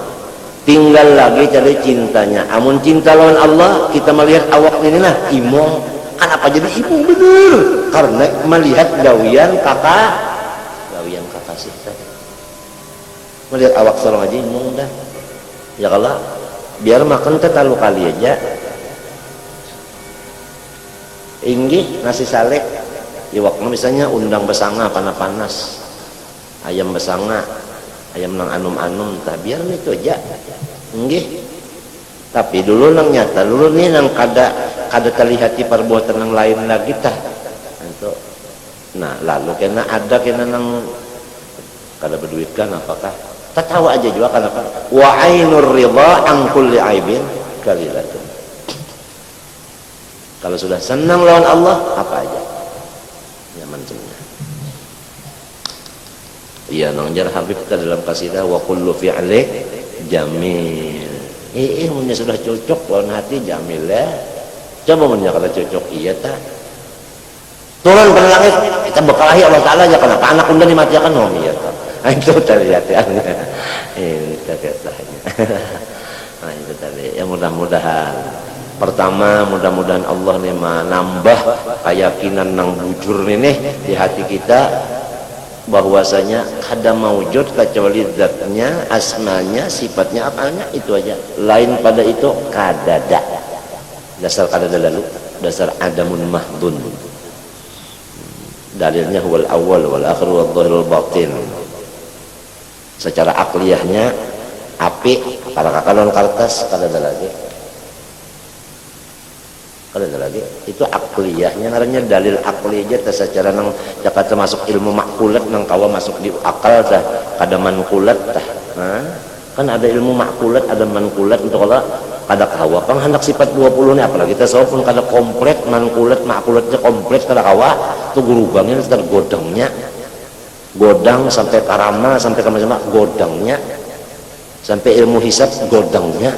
A: tinggal lagi cari cintanya. Amun cinta lawan Allah kita melihat awak ini nah imong kan apa jadi imong bener karena melihat gawian kakak sih melihat awak seorang aja imong dah ya kalau biar makan teh talu kali aja inggih nasi salek iwakna misalnya undang besanga panas ayam besanga ayam nang anum-anum tah biar itu aja nggih tapi dulu nang nyata dulu nih nang kada terlihati perbuatan yang lain lagi tah itu nah lalu kena ada kena nang kada berduitkan apakah tertawa aja juga kenapa wa ainur ridha an kulli aibin qalilatun kalau sudah senang lawan Allah apa aja nyaman semuanya. Iya nangjar Habib kita dalam kasidah wa kullu fi'li jamil. Punya sudah cocok lawan hati jamil ya. Coba punya kalau cocok iya tak. Turun ke langit kita bekalahi Allah Taala aja kenapa anak undang dimatikan oh iya tak. Nah, itu terlihat ya. Ini katanya. Nah itu tadi ya mudah-mudahan pertama mudah-mudahan Allah nih menambah keyakinan nang bujur nih di hati kita bahwasanya ada maujud kecuali zatnya, asmanya, sifatnya, apanya itu aja. Lain pada itu kadada. Dasar kadada lalu, dasar adamun mahdun. Dalilnya huwal awal wal akhir wal zahir wal batin. Secara akliyahnya api para kakalon kartas kadada lagi. Kadada lagi itu akliyahnya namanya dalil akli aja secara nang Jakarta masuk ilmu makulat nang kawa masuk di akal tah kada mankulat tah kan ada ilmu makulat ada mankulat untuk kalau kada kawa pang hendak sifat 20 nih apalagi kita pun kada komplit mankulat makulatnya komplit kada kawa tuh gurubangnya sekitar godangnya godang sampai karama sampai ke macam godangnya sampai ilmu hisab godangnya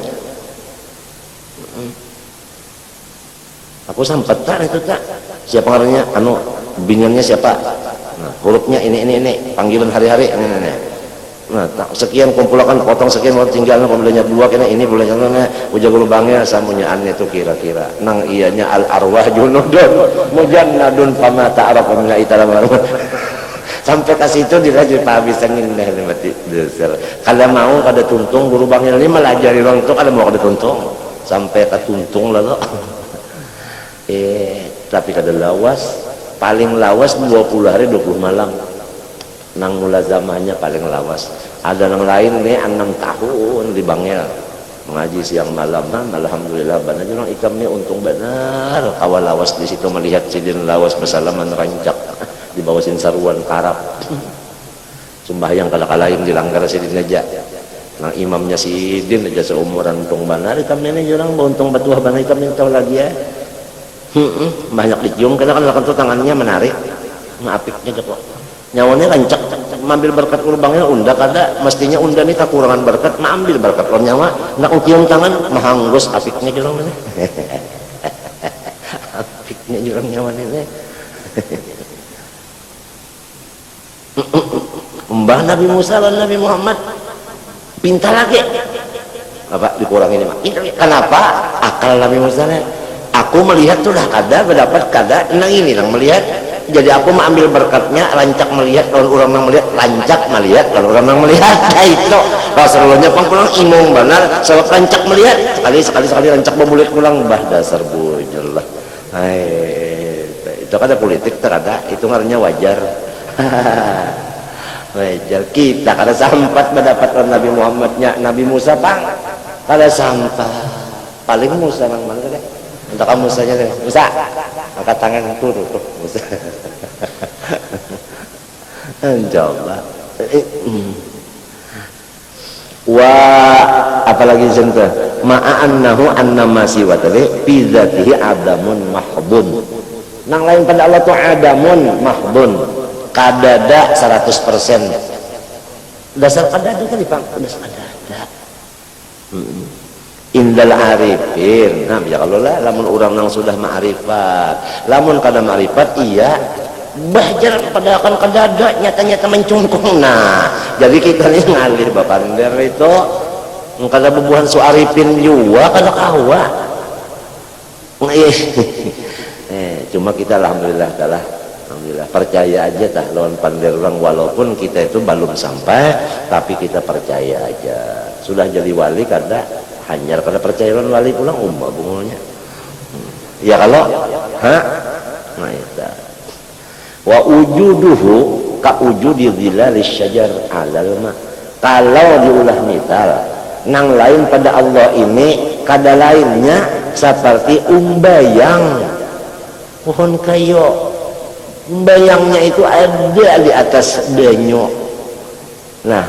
A: aku sempat tak itu tak siapa ngarannya anu bingunnya siapa nah hurufnya ini panggilan hari-hari ini nah sekian kumpulkan potong sekian mau tinggal pembelinya dua kena ini boleh jangan ujar lubangnya samunyaan itu kira-kira nang ianya al arwah junudun mujannadun fama ta'arafa min italam sampai ke situ dirajut pahabisan indah mati dasar kalau mau kada tuntung guru bangnya ini melajari orang itu kada mau kada tuntung sampai ke tuntung lalu tapi kada lawas paling lawas 20 hari 20 malam nang mulazamahnya paling lawas ada nang lain nih 6 tahun di Bangel mengaji siang malam alhamdulillah benar orang ikamnya untung benar awal lawas di situ melihat sidin lawas bersalaman rancak di bawah sinsaruan karab sembahyang kala-kalain dilanggar sidin aja nang imamnya sidin aja seumuran untung benar ikamnya ini orang untung batuah benar ikamnya tahu lagi ya banyak dicium karena kan lakukan tangannya menarik ngapiknya gitu nyawanya rancak mengambil berkat lubangnya unda kada mestinya unda nih kekurangan berkat mengambil berkat lo nyawa nak cium tangan mahanggus apiknya jurang ini apiknya jurang nyawa ini Mbah Nabi Musa dan Nabi Muhammad pintar lagi apa dikurangin ini kenapa akal Nabi Musa aku melihat tuh dah kada berdapat kada nang ini nang melihat jadi aku mengambil berkatnya rancak melihat kalau orang nang melihat rancak melihat kalau orang nang melihat nah itu Rasulullah pangkulang imong benar sebab rancak melihat sekali rancak memulit kulang bah dasar bujur lah itu kada politik terada itu ngarannya wajar wajar kita kada sampat mendapat Nabi Muhammadnya Nabi Musa pang kada sampat paling Musa nang mana deh untuk kamu saja deh, Musa, angkat tangan turun tuh, Musa. Insyaallah. Apalagi contoh, ma'annahu annama siwatali fi dzatihi adamun mahdun. Nang lain pada Allah tu adamun mahdun. Kadada 100%. Dasar kadada kan dipang, dasar kadada. Indal arifin nah ya kalau lah lamun orang yang sudah ma'rifat lamun kada ma'rifat iya bahjar pada akan kedada nyata-nyata mencungkung. Nah jadi kita nih ngalih bapak itu kada bebuhan suaripin juga kada kawa. Cuma kita alhamdulillah percaya aja tah lawan pandir orang, walaupun kita itu belum sampai tapi kita percaya aja sudah jadi wali kada hanyar kada percaya lawan wali pulang bungulnya ya kalau nah itu wa wujuduhu ka wujudi dhilalis syajar alal ma. Kalau diulah misal nang lain pada Allah ini kada lainnya seperti umbayang pohon kayu. Umbayangnya itu ada di atas denyo. Nah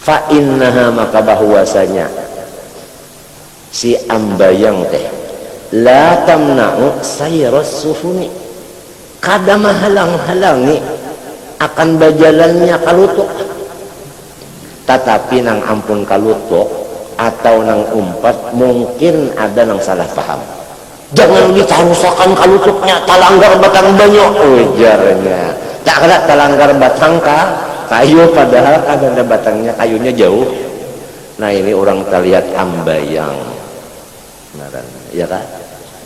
A: fa innaha, maka bahwasanya si ambayang teh la tamna'u sayras sufuni, kada menghalang-halangi akan berjalannya kalutuk. Tetapi nang ampun kalutuk atau nang umpat mungkin ada nang salah paham. Jangan ditarusakan kalutuknya talanggar batang banyak ujarnya. Tak ada talanggar batang kayu padahal ada batangnya kayunya jauh. Nah ini orang terlihat ambayang. Ya kan?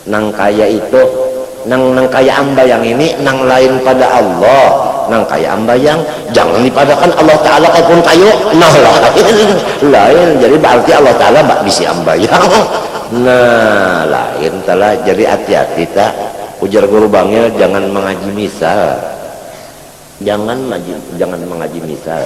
A: Nang kaya itu nang kaya ambayang ini nang lain pada Allah. Nang kaya ambayang jangan dipadakan Allah Ta'ala kaipun kayu. Nah lain jadi berarti Allah Ta'ala bak bisi ambayang. Nah lain telah jadi hati-hati tak ujar guru bangil jangan mengaji misal, jangan mengaji misal.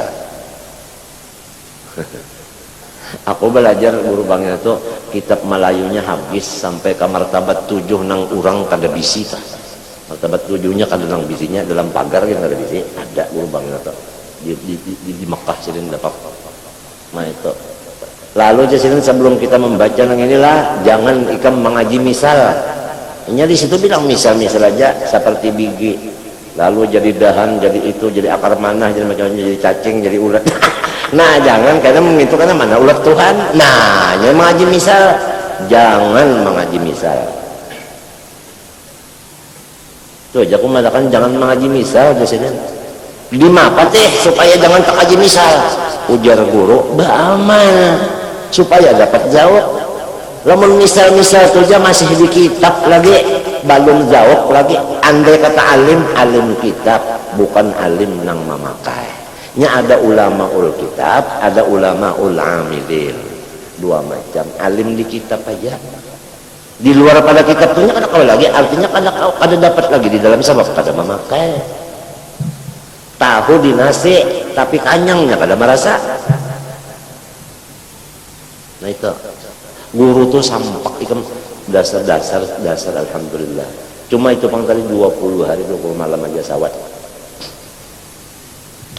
A: Aku belajar guru bangil itu kitab Melayunya habis sampai ke martabat 7 nang urang kada bisi tak. Martabat 7-nya kada nang bisinya dalam pagar yang kada bisi ada guru bangil itu di Mekah sini dapat. Nah itu lalu jadi sebelum kita membaca yang inilah jangan ikam mengaji misal. Ini di situ bilang misal-misal aja seperti biji. Lalu jadi dahan, jadi itu, jadi akar manah, jadi macam-macam, jadi cacing, jadi ulat. Nah jangan karena mengitu karena mana ulat Tuhan. Nah jangan mengaji misal, jangan mengaji misal. Tuh aku mengatakan jangan mengaji misal jadi. Di mapa teh supaya jangan tak kaji misal. Ujar guru beramal supaya dapat jawab. Lamun misal-misal saja masih di kitab lagi belum jawab lagi. Andai kata alim kitab bukan alim nang memakai. Nya ada ulamaul kitab, ada ulamaul amilin. Dua macam. Alim di kitab aja. Di luar pada kitab punya kada kau lagi, artinya kada dapat lagi di dalam sabab kada memakai. Tahu di nasi tapi kanyangnya kada merasa. Nah itu guru tuh sampak ikam dasar alhamdulillah. Cuma itu pang tadi 20 hari 20 malam aja sawat.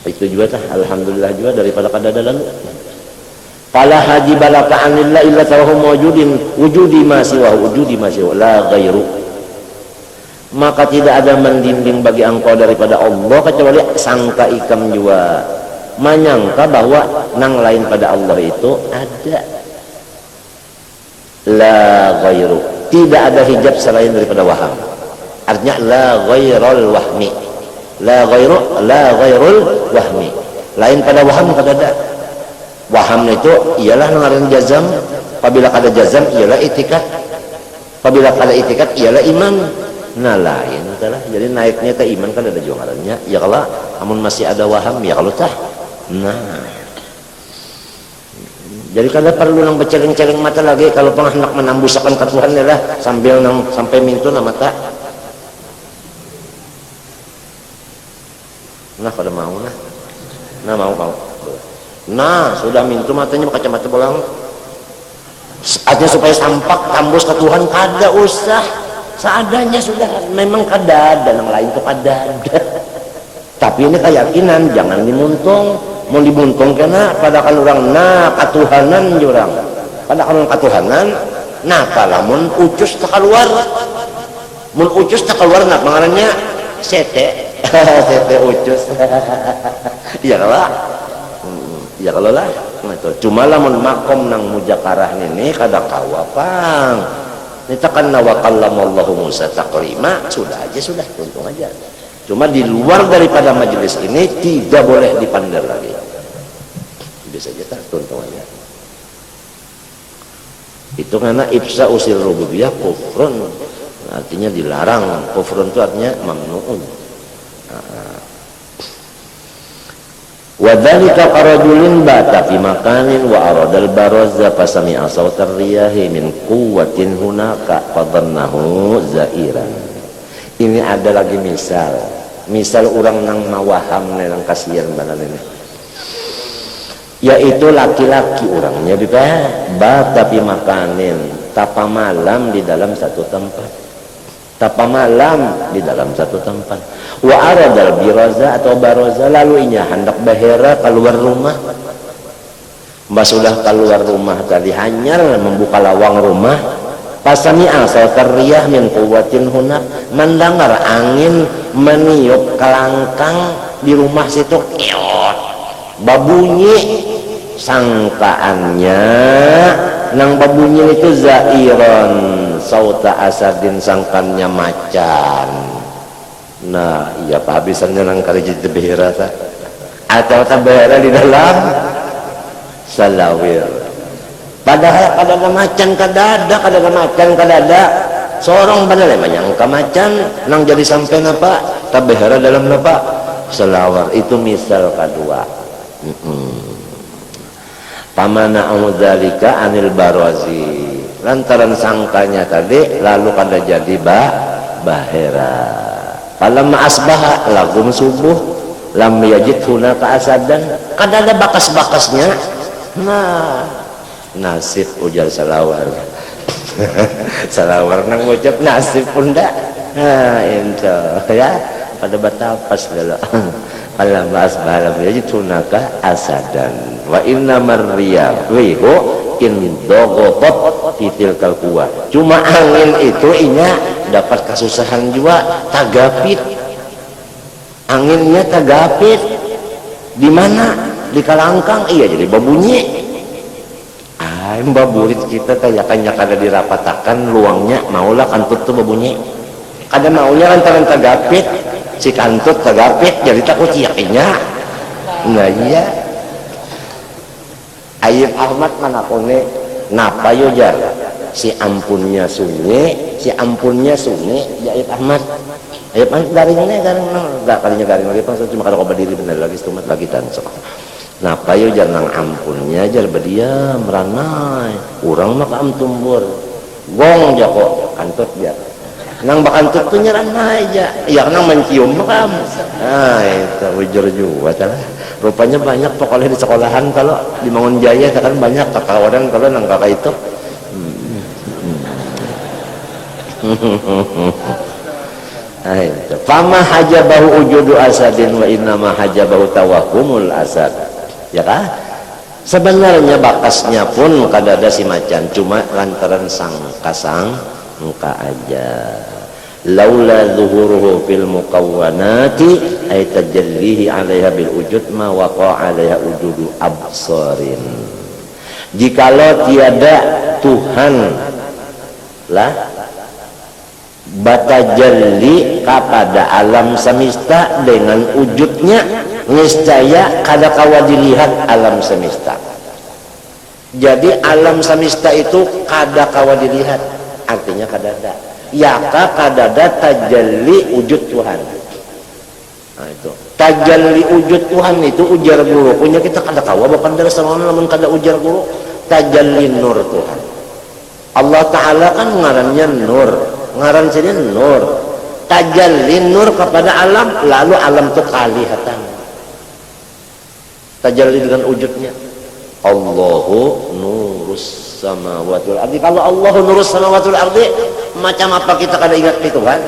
A: Itu juga tah alhamdulillah juga daripada kada lalu. Fala haji balaka anillah illa tawahu wujudi ma siwa la ghairu. Maka tidak ada mendinding bagi engkau daripada Allah kecuali sangka ikam juga menyangka bahwa nang lain pada Allah itu ada. La ghairu, tidak ada hijab selain daripada waham. Artinya la ghairul wahmi, la ghairul wahmi, lain pada waham kada ada. Waham itu ialah ngaran jazam, apabila kada jazam ialah itikat, apabila kada itikat ialah iman. Nah lain adalah jadi naiknya ke iman kan ada jualannya ya kalau amun masih ada waham ya kalau tah. Nah jadi kada perlu nang berceleng-celeng mata lagi kalau pernah hendak menambusakan ke Tuhan ya lah sambil nang sampai mintu na mata. Nah kada mau nah. Nah mau. Nah sudah mintu matanya kacamata bolang. Artinya supaya sampak tambus ke Tuhan kada usah. Seadanya sudah memang kada ada yang lain itu kada ada. Tapi ini keyakinan jangan dimuntung. Mau dibuntung kena pada kan orang na katuhanan jurang. Pada kan katuhanan nah kalamun ucus tak keluar. Mun ucus tak keluar nak pengarannya sete. Sete ucus. Iya kalah. Ya kalau lah. Cuma lamun makom nang mujakarah ini kada kawapang. Nitakanna wa kallamallahu Musa taklima, sudah aja, sudah, untung aja. Cuma di luar daripada majelis ini tidak boleh dipandang lagi. Bisa aja tak, untung aja. Itu karena ifsa usil rububiyah kufrun, artinya dilarang. Kufrun itu artinya mamnuun. Wa dzalika qarajulin bata fi makanin wa aradal barazza fasami'a sautar riyahi min quwwatin hunaka fadannahu zairan. Ini ada lagi misal orang nang mawaham nang kasihan banan ini, yaitu laki-laki orangnya juga bata fi makanin, tapa malam di dalam satu tempat, tapa malam di dalam satu tempat. Wa aradal biraza atau baraza, lalu inya hendak bahera keluar rumah. Mbak sudah keluar rumah tadi hanyar membuka lawang rumah, pasami'a sautar riyah min quwwatin hunak, mendengar angin meniup kelangkang di rumah situ, kiot babunyi, sangkaannya nang babunyi itu zairon sauta asadin, sangkannya macan. Nah iya habisannya nang kali jadi behera atau tabehera di dalam salawir, padahal kadada macan kadada seorang benar menyangka macan nang jadi sampai napa tabehera dalam napa salawar. Itu misal kedua. Pamana dzalika anil barazi, lantaran sangkanya tadi lalu kada jadi bahera. Falamma asbaha lagum subuh lam yajid hunaka asadan, kada ada bakas-bakasnya. Nah nasib ujar salawar. Salawar nang ngucap nasib pun dak. Nah ento ya pada batapas dulu. Falamma asbaha lam yajid hunaka asadan wa inna marriyahu in dogotot titil kalkuwa. Cuma angin itu inya dapat kesusahan juga, tagapit. Anginnya tagapit di mana? Di kalangkang. Iya jadi babunyi. Baburit kita kayakannya kada dirapatakan luangnya, maulah kantut tuh babunyi. Kada maunya lantaran tagapit, si kantut tagapit jadi takut yakinnya. Nah iya. Ayub Ahmad mana kone napa yo jar si ampunnya sunyi Ayub Ahmad garingnya garing enggak kalinya garing lagi pas cuma kalau kau berdiri bener lagi stumat lagi dan sok napa yo jar nang ampunnya jar berdiam meranai urang mah am tumbur gong jako kantut jar nang bakantut tuh nyeranai aja ya nang mencium mah nah itu ujur juga salah. Rupanya banyak pokoknya di sekolahan kalau di Mangun Jaya kan banyak kakawadan kalau nang kakak itu. Fama hajabahu ujudu asadin wa innama hajabahu tawahumul asad. Ya kan? Sebenarnya bakasnya pun kadada si macan, cuma lantaran sang muka aja. Laula zuhuruhu fil muqawwanati ay tajallihi 'alaiha bil wujud ma waqa 'alaiha wujudu absarin. Jikalau tiada Tuhan lah batajalli kepada alam semesta dengan wujudnya, niscaya kada kawa dilihat alam semesta. Jadi alam semesta itu kada kawa dilihat, artinya kada ada. Yaka kadada tajalli wujud Tuhan. Nah itu tajalli wujud Tuhan itu ujar guru punya kita kada kawa bapak dari sama namun kada ujar guru tajalli nur Tuhan. Allah Ta'ala kan ngarannya nur, ngaran sini nur, tajalli nur kepada alam, lalu alam itu kalihatan tajalli dengan wujudnya. Allahu nurus samawati wal ardi. Kalau Allahu nurus samawati wal ardi, macam apa kita kada ingat itu kan?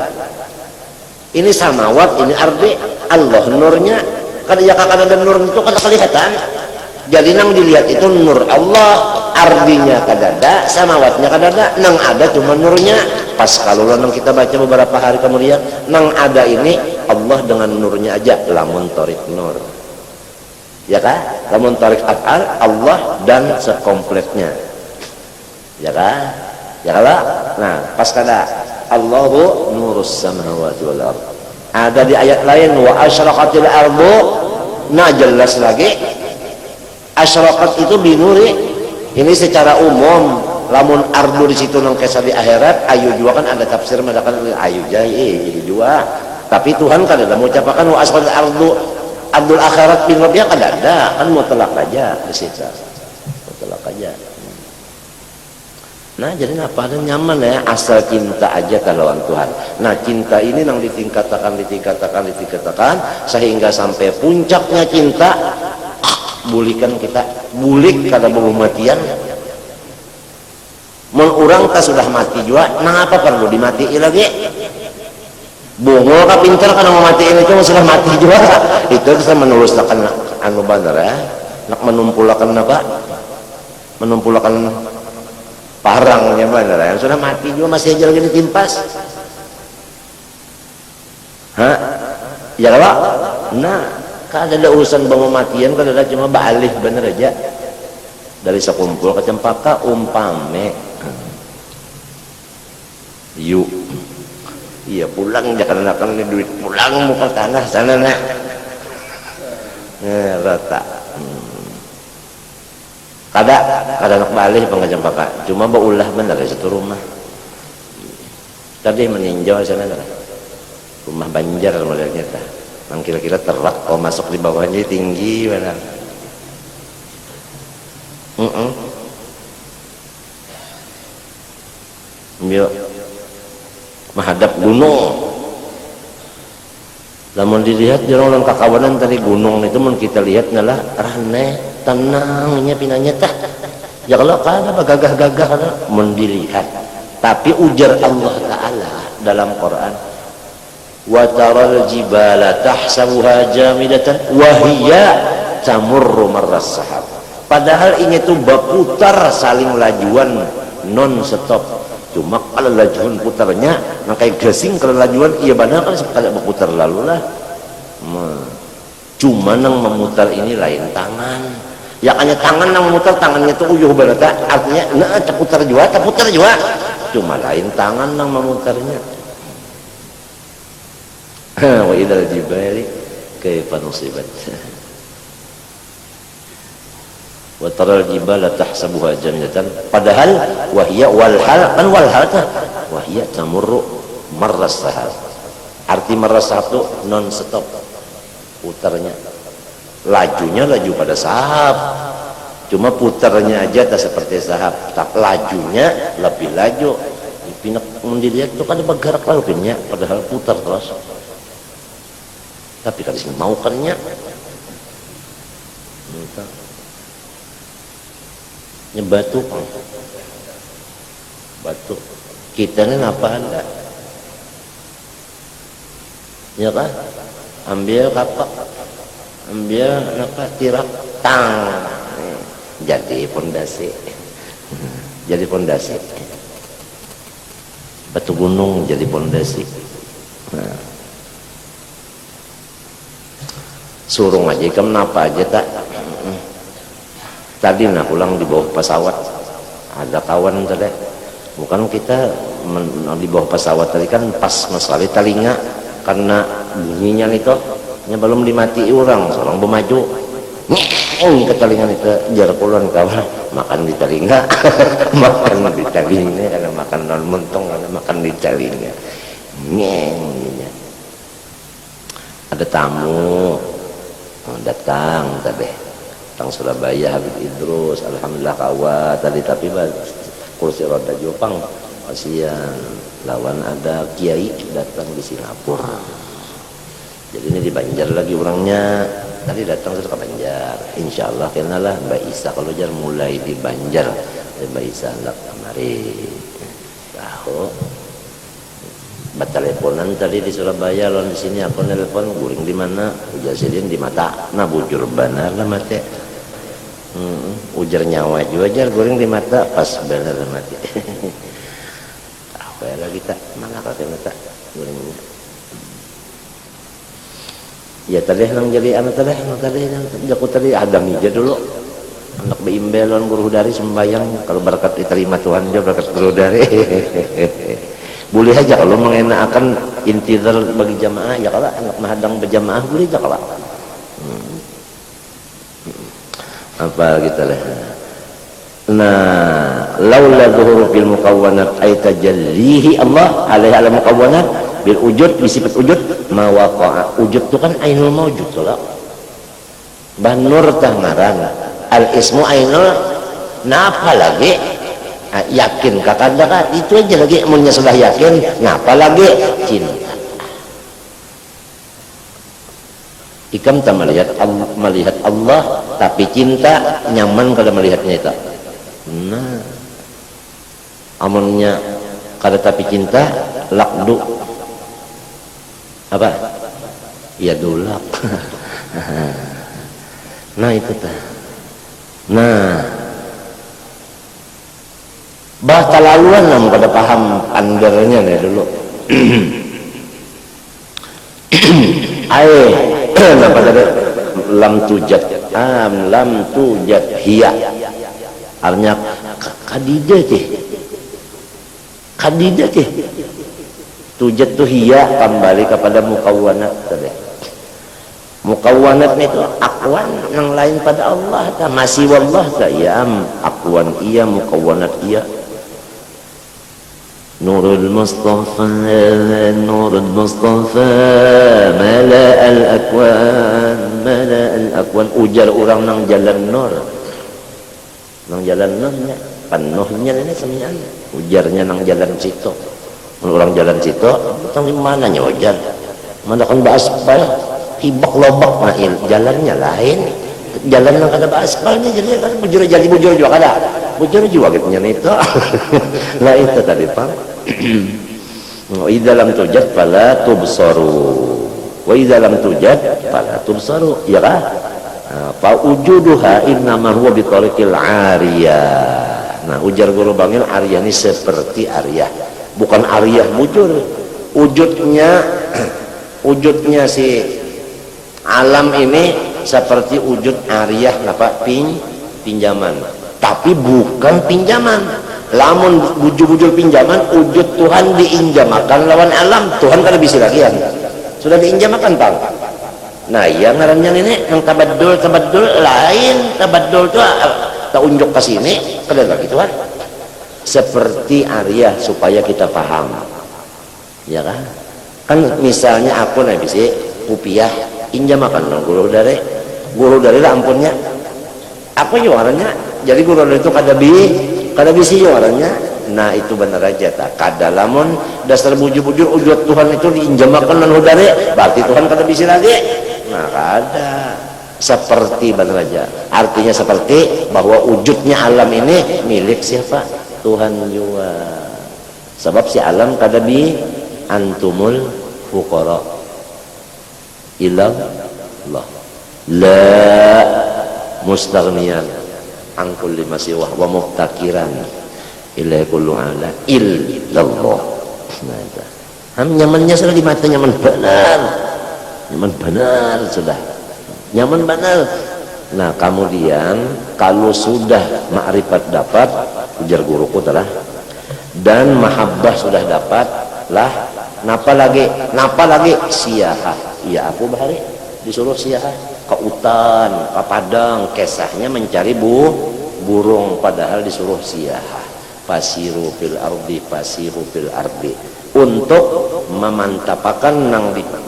A: Ini samawat, ini ardi, Allah nurnya. Kada ya kada ada nur itu kada kelihatan. Jadi nang dilihat itu nur Allah, ardinya kada ada, samawatnya kada ada, nang ada cuma nurnya. Pas kalau nang kita baca beberapa hari kemudian, nang ada ini Allah dengan nurnya aja, lamun torik nur. Ya kan? Lamun tarik af'al Allah dan sekompletnya. Ya kan? Ya kalau Nah, pas kada Allahu nurus samawati wal ardh. Ada di ayat lain wa asyraqatil ardu. Nah, jelas lagi asyraqat itu binuri. Ini secara umum lamun ardu di situ nang kesa di akhirat ayu jua kan ada tafsir madakan ayu jai jadi jua. Tapi Tuhan kan ada mengucapkan wa asyraqatil ardu Abdul akhirat bin rabbia kan ada, kan mutlak aja di situ. Mutlak aja. Nah, jadi apa ada nyaman ya, asal cinta aja kalau Tuhan. Nah, cinta ini yang ditingkatkan sehingga sampai puncaknya cinta, bulikan kita, bulik kada matian. Mun urang ta sudah mati juga, nah apa perlu dimatiin lagi? Bungul ka pinter kana mau matiin itu sudah mati juga. Itu bisa menuluskan anu bener ya. Nak menumpulakan apa? Menumpulakan parangnya bener yang sudah mati juga masih aja lagi ditimpas. Hah? Ya Pak? Nah, kan ada urusan pematian kan ada cuma baalih bener aja. Dari sekumpul ke cempaka umpame. Yuk. Iya pulang jangan akan duit pulang muka tanah sana nak. Rata. Kada nak balik pengajar pakak. Cuma baulah benar ya satu rumah. Tadi meninjau sana lah. Rumah Banjar modelnya dah. Nang kira-kira terak kalau masuk di bawahnya tinggi benar. Yuk. Menghadap gunung. Lamun dilihat orang kakawanan tadi gunung itu mun kita lihat ngalah rane tenangnya pinanya tah. Ya kalau kada gagah-gagah mun dilihat. Tapi ujar Allah Taala dalam Quran, wa taral jibala tahsabuha jamidatan wa hiya tamurru marras sahab. Padahal ini tuh berputar saling lajuan non stop. Cuma kalau lajuan putarnya nah kayak gasing kalau lajuan iya benar kan sekali berputar lalu lah. Cuma nang memutar ini lain tangan. Ya hanya tangan nang memutar, tangannya tuh uyuh banget artinya nah terputar juga. Cuma lain tangan nang memutarnya. Wa idal jibali kaifa nusibat. Wa taral jibala tahsabuha jamidatan padahal wahya walhal kan walhal ta wahya tamurru marras sahab. Arti marras sahab itu non stop putarnya, lajunya laju pada sahab, cuma putarnya aja tak seperti sahab, tak lajunya lebih laju. Pinak mendilihat itu kan bergerak lalu pinnya padahal putar terus, tapi kalau mau kannya batu kita ini apa anda ya kan ambil kapak ambil apa tirak tang jadi pondasi batu gunung jadi pondasi. Nah, surung aja kenapa aja tak tadi nak pulang di bawah pesawat ada kawan tadi bukan kita di bawah pesawat tadi kan pas masalah telinga karena bunyinya itu belum dimati orang seorang bermaju ke telinga itu jar puluhan kawan makan di telinga makan di telinga karena makan non mentong karena makan di telinga ada tamu datang tadi tang Surabaya Habib Idrus alhamdulillah kawa tadi tapi kursi roda Jepang kasihan lawan ada kiai datang di Singapura jadi ini di Banjar lagi orangnya tadi datang sudah ke Banjar insyaallah kenalah Mbak Isa kalau jar mulai di Banjar Mbak Isa hendak kemari tahu bateleponan tadi di Surabaya lawan di sini aku nelpon guring di mana ujar sidin di mata nah bujur benar lah mate ujar nyawa juga jar goreng di mata pas benar mati apa ya lagi tak mana kakek mata gorengnya ya tadi nang jadi anak tadi nang tadi aku tadi ada mija dulu anak beimbelon guru dari sembahyang, kalau berkat diterima Tuhan dia berkat guru dari. Boleh aja kalau mengenakan intidar bagi jamaah, ya kalau anak mahadang berjamaah boleh aja kalau apa gitu lah. Nah, laula dhuhuru fil mukawwanat ay tajallihi Allah alaihi ala mukawwanat bil wujud, bisifat wujud ma waqa'a. Wujud itu kan ainul mawjud lah. Banur tanggaran al ismu ainul napa lagi yakin kakak itu aja lagi amunnya sudah yakin ngapa lagi cinta. Ikam tak melihat Allah tapi cinta nyaman kalau melihatnya itu. Nah, amunnya kada tapi cinta lakdu apa ya dolak. Nah itu tah. Nah, bah talaluan nam pada paham andernya nih dulu. Nah pada lam tujat hiya artinya kadidah teh tujat tuh hiya kembali kepada mukawwanat tadi. Mukawwanat itu akwan yang lain pada Allah masih wallah ya akwan iya mukawwanat iya. Nurul Mustafa mala al akwan ujar orang nang jalan nur nya penuhnya ini semuanya ujarnya nang jalan situ. Orang jalan situ tang di mananya ujar mana kan aspal hibak lobak nah jalannya lain jalan yang kada aspalnya jadi kan bujur juga kada bujur juga gitu itu. Nah itu tadi Pak. Wa idza lam tujad fala tubsaru wa idza lam tujad fala tubsaru ya kan. Fa wujuduha innama huwa bi tariqil ariyah. Nah ujar guru bangil ariyah ini seperti ariyah bukan ariyah bujur. Wujudnya si alam ini seperti wujud ariyah apa pinjaman tapi bukan pinjaman. Lamun bujur-bujur pinjaman wujud Tuhan diinjamakan lawan alam Tuhan kada bisa lagi kan sudah diinjamakan Pak. Nah yang ngarannya ini yang tabaddul lain tabaddul itu tak unjuk ke sini kada lagi Tuhan seperti ariyah supaya kita paham ya kan misalnya aku nih bisa rupiah injamakan guru dari lah ampunnya apa juga orangnya jadi guru dari itu kada bisi orangnya. Nah itu benar aja tak kada lamun dasar bujur-bujur wujud Tuhan itu diinjamakan dan hudari berarti Tuhan kada bisi lagi. Nah kada seperti benar aja artinya seperti bahwa wujudnya alam ini milik siapa Tuhan juga sebab si alam kada bi antumul fuqara ila Allah la mustaghniyan angkul lima siwah wa muftakiran ilai kullu ala illallah. Nah nyamannya sudah di mata nyaman benar sudah nyaman benar. Nah kemudian kalau sudah ma'rifat dapat ujar guruku telah dan mahabbah sudah dapat lah napa lagi siaha iya aku bahari disuruh siaha ke hutan, ke padang, kesahnya mencari burung padahal disuruh siaha pasiru fil ardi untuk memantapakan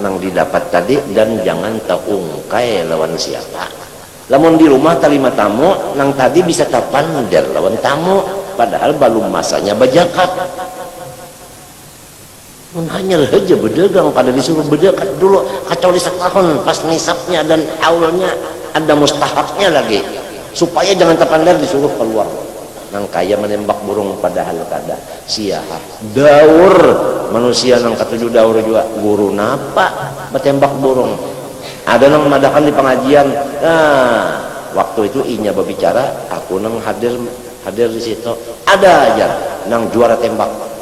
A: nang didapat tadi dan jangan taungkai lawan siapa. Lamun di rumah terima tamu nang tadi bisa tapander lawan tamu padahal belum masanya bajakat. Hanya aja berdagang pada disuruh berdagang dulu kacau di setahun pas nisabnya dan haulnya ada mustahaknya lagi supaya jangan terpandang disuruh keluar nang kaya menembak burung padahal kada siaha daur manusia nang ketujuh daur juga guru napa bertembak burung ada nang madakan di pengajian. Nah waktu itu inya berbicara aku nang hadir di situ ada aja nang juara tembak.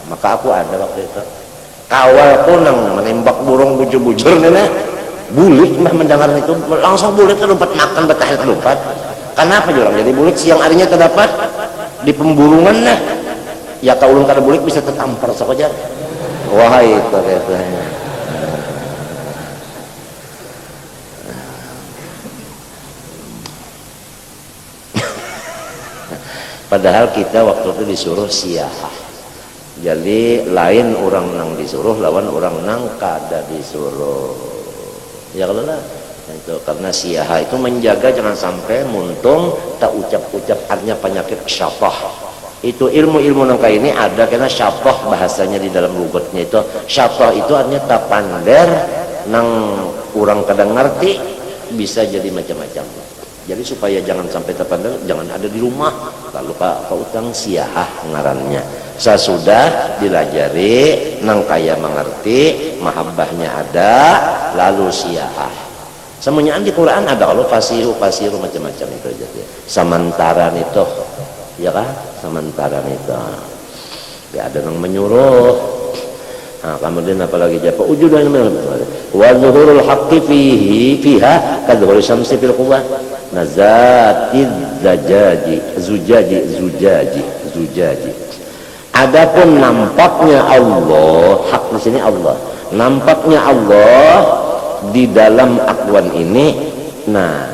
A: Maka aku ada waktu itu kawal pun nang menembak burung bujur-bujur nenek bulik mah mendengar itu langsung bulik ke lompat makan betahil ke lompat Kenapa orang jadi bulik siang harinya terdapat di pemburungan nah ya ka ulun kada bulik bisa tertampar saja wahai itu katanya. Padahal kita waktu itu disuruh siyahah, jadi lain orang nang disuruh lawan orang nang kada disuruh ya kalau lah itu karena siyahah itu menjaga jangan sampai muntung tak ucap-ucap artinya penyakit syafah. Itu ilmu-ilmu nangka ini ada karena syafah bahasanya di dalam lugatnya itu syafah itu artinya tak pander nang kurang kadang ngerti bisa jadi macam-macam. Jadi supaya jangan sampai terpandang jangan ada di rumah lalu pak utang siyahah ngarannya sesudah dilajari nang kaya mengerti mahabbahnya ada lalu siyahah. Semuanya di Quran ada kalau fasiru macam-macam itu aja ya. Semantaran itu ya kan semantaran itu ya ada yang menyuruh. Nah, kemudian apalagi japa wujudan wa zuhurul haqqi fiha kadhuri syamsi fil quwwah nazatiz zujaji. Adapun nampaknya Allah, hak di sini Allah. Nampaknya Allah di dalam akwan ini. Nah,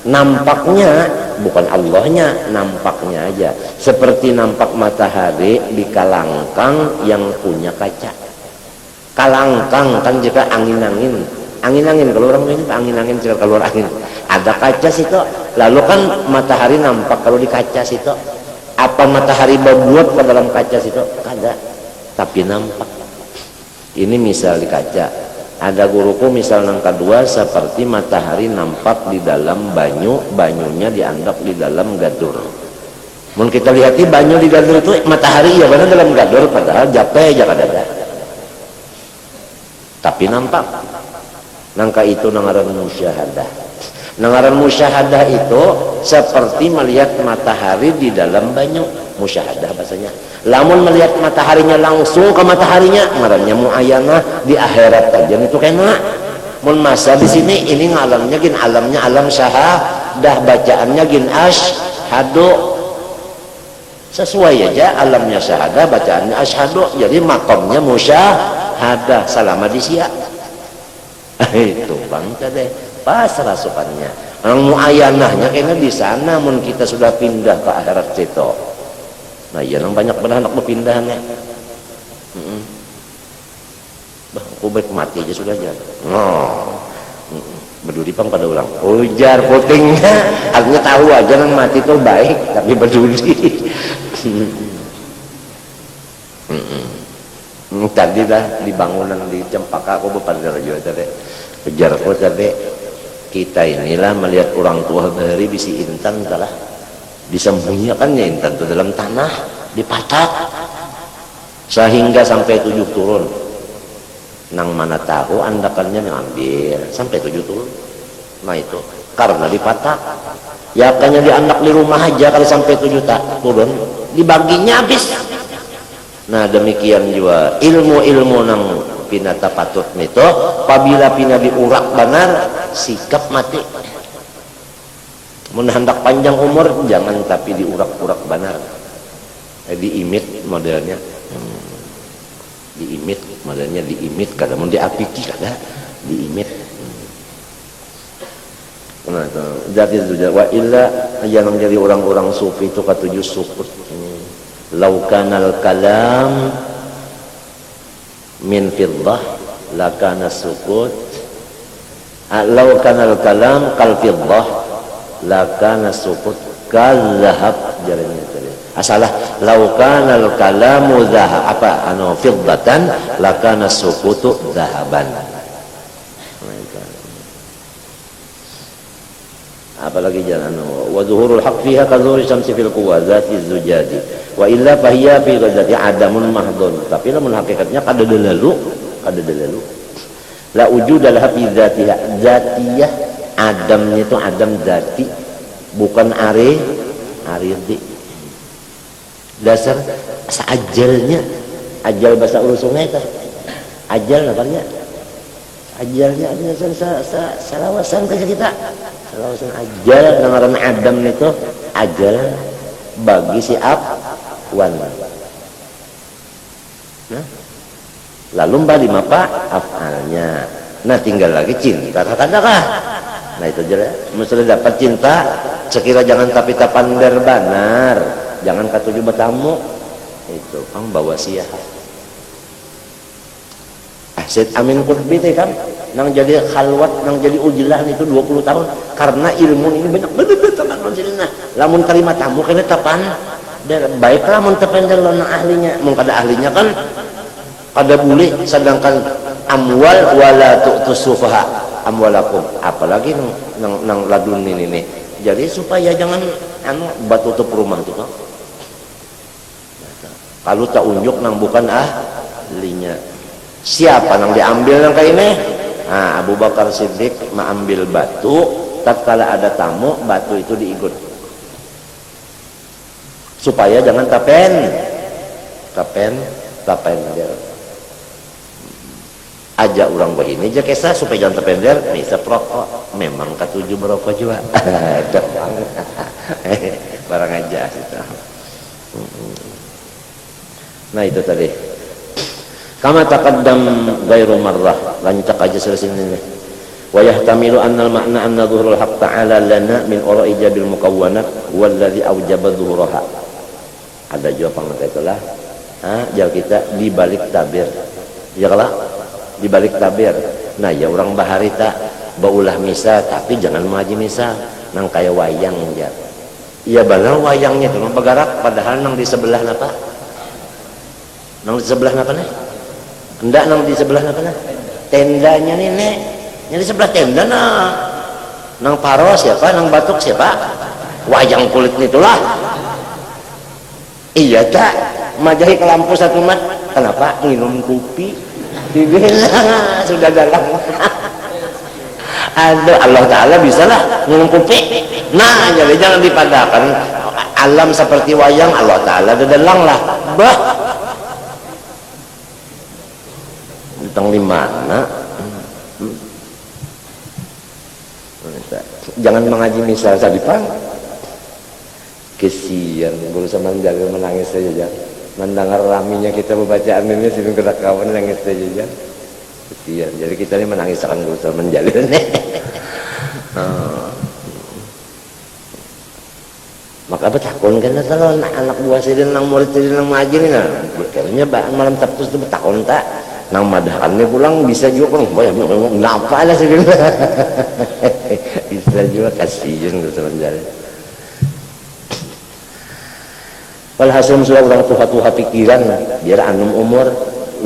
A: nampaknya bukan Allahnya, nampaknya aja. Seperti nampak matahari di kalangkang yang punya kaca. Kalangkang kan juga angin-angin kalau orang ini angin-angin jika keluar angin ada kaca situ lalu kan matahari nampak kalau di kaca situ apa matahari berbuat ke dalam kaca situ kada tapi nampak. Ini misal di kaca ada guruku misal yang kedua seperti matahari nampak di dalam banyunya dianggap di dalam gadur. Mun kita lihat banyu di gadur itu matahari ya benar dalam gadur padahal jape aja kada ada tapi nampak. Nangka itu nangaran musyahadah. Nangaran musyahadah itu seperti melihat matahari di dalam banyu. Musyahadah bahasanya. Lamun melihat mataharinya langsung ke mataharinya, ngarannya muayanah di akhirat aja itu kena. Mun masa di sini ini ngalamnya gin alamnya alam syahadah bacaannya gin asyhadu. Sesuai aja alamnya syahadah bacaannya asyhadu. Jadi makamnya musyahadah selama di sia. Itu bang tadi pas rasukannya orang muayanahnya kayaknya di sana mun kita sudah pindah ke akhirat situ. Nah iya nang banyak benar anak berpindahnya bah aku baik mati aja sudah aja berduri pang pada orang ujar putingnya artinya tahu aja nang mati itu baik tapi berduri tadi dah di bangunan di Cempaka aku berpada juga tadi ujar aku tadi kita inilah melihat orang tua dari bisi intan telah disembunyikan ya intan itu dalam tanah dipatak sehingga sampai 7 turun nang mana tahu andakannya mengambil sampai 7 turun. Nah itu karena dipatak ya kayaknya dianak di rumah aja kalau sampai 7 turun dibaginya habis. Nah demikian juga ilmu-ilmu nang pinata patut nito apabila pina diurak benar sikap mati. Mun hendak panjang umur jangan tapi diurak-urak benar. Diimit modelnya. Diimit modelnya diimit kada mun diapiki kada diimit. Nah itu jadi wa illa yang menjadi orang-orang sufi itu ketujuh sukut. Laukanal kalam min fiddah lakana sukut laukanal kalam kal fiddah lakana sukut kal zahab jalannya tadi asalah laukanal kalamu zahab apa fiddatan lakana sukutu zahaban. Apalagi jalan wa zuhurul haq fiha ka zuhuri syamsi fil quwwa zati zujadi wa illa fahiya fi ghazati adamun mahdhun. Tapi namun hakikatnya kada dalalu la wujudalah fi zatiha zatiyah adamnya itu adam zati bukan aridi dasar ajalnya ajal bahasa urusunnya itu ajal namanya ajalnya salawasan ke kita, salawasan ajal ngaran Adam itu ajal bagi si Afwan. Nah, lalu bali apa afalnya. Nah, tinggal lagi cinta katakanlah. Nah, itu aja ya. Mesti dapat cinta, sekira jangan tapi tapander banar, jangan katuju bertamu. Itu pang bawa siah. Syed Amin Qutbi teh kan nang jadi khalwat, nang jadi ujilah itu 20 tahun karena ilmu ini banyak bener teman maksudnya. Lamun terima tamu kena tapan baiklah mun tepender lawan ahlinya, mun kada ahlinya kan kada boleh, sedangkan amwal wala tu'tus sufaha amwalakum, apalagi nang ladun ini nih. Jadi supaya jangan batu tutup rumah tuh kan. Kalau tak unjuk nang bukan ahlinya. Siapa yang diambil yang kayak ini? Nah, Abu Bakar Siddiq mengambil batu, tatkala ada tamu, batu itu diikut. Supaya jangan tapen dia. Ajak orang begini aja kisah supaya jangan tapender, bisa perokok. Memang katuju merokok juga. Barang aja gitu. Nah, itu tadi. Kama taqaddam ghairu marrah, lancak aja selesai ini. Wa yahtamilu anna al-ma'na anna dhuhrul haqq ta'ala lana min ura'i jabil mukawwanat walladhi awjaba dhuhuraha. Ada juga pengertian itulah. Jauh kita di balik tabir. Ya kalau di balik tabir. Nah, ya orang baharita baulah misa tapi jangan mengaji misa nang kaya wayang ya. Iya benar wayangnya itu bergerak padahal nang di sebelah apa? Nang di sebelah apa nih? Hendak nang di sebelah apa? Tendanya nih, yang di sebelah tenda nang paro siapa, nang batuk siapa? Wayang kulit itulah. Iya tak, majahi ke lampu satu mat. Kenapa? Minum kopi. Dibilang sudah dalam. Aduh, Allah Ta'ala bisa lah minum kopi. Nah, jadi jangan dipadakan alam seperti wayang. Allah Ta'ala dalang lah. Bah. Tentang di mana? Jangan mengaji misal sadipang. Kesian berusaha menjaga menangis saja. Mendengar raminya kita membacaan ini sini kita kawan nangis saja. Kesian. Jadi kita ini menangis akan berusaha menjalin. Maka betakun kan kalau anak buah sidin nang murid sidin nang mengaji nih, kayaknya malam Sabtu itu betakun tak. Nang madahannya pulang bisa juga kan banyak ngapa lah sih bisa juga kasihan sebenarnya. Walhasil sudah orang tuha pikiran biar anum umur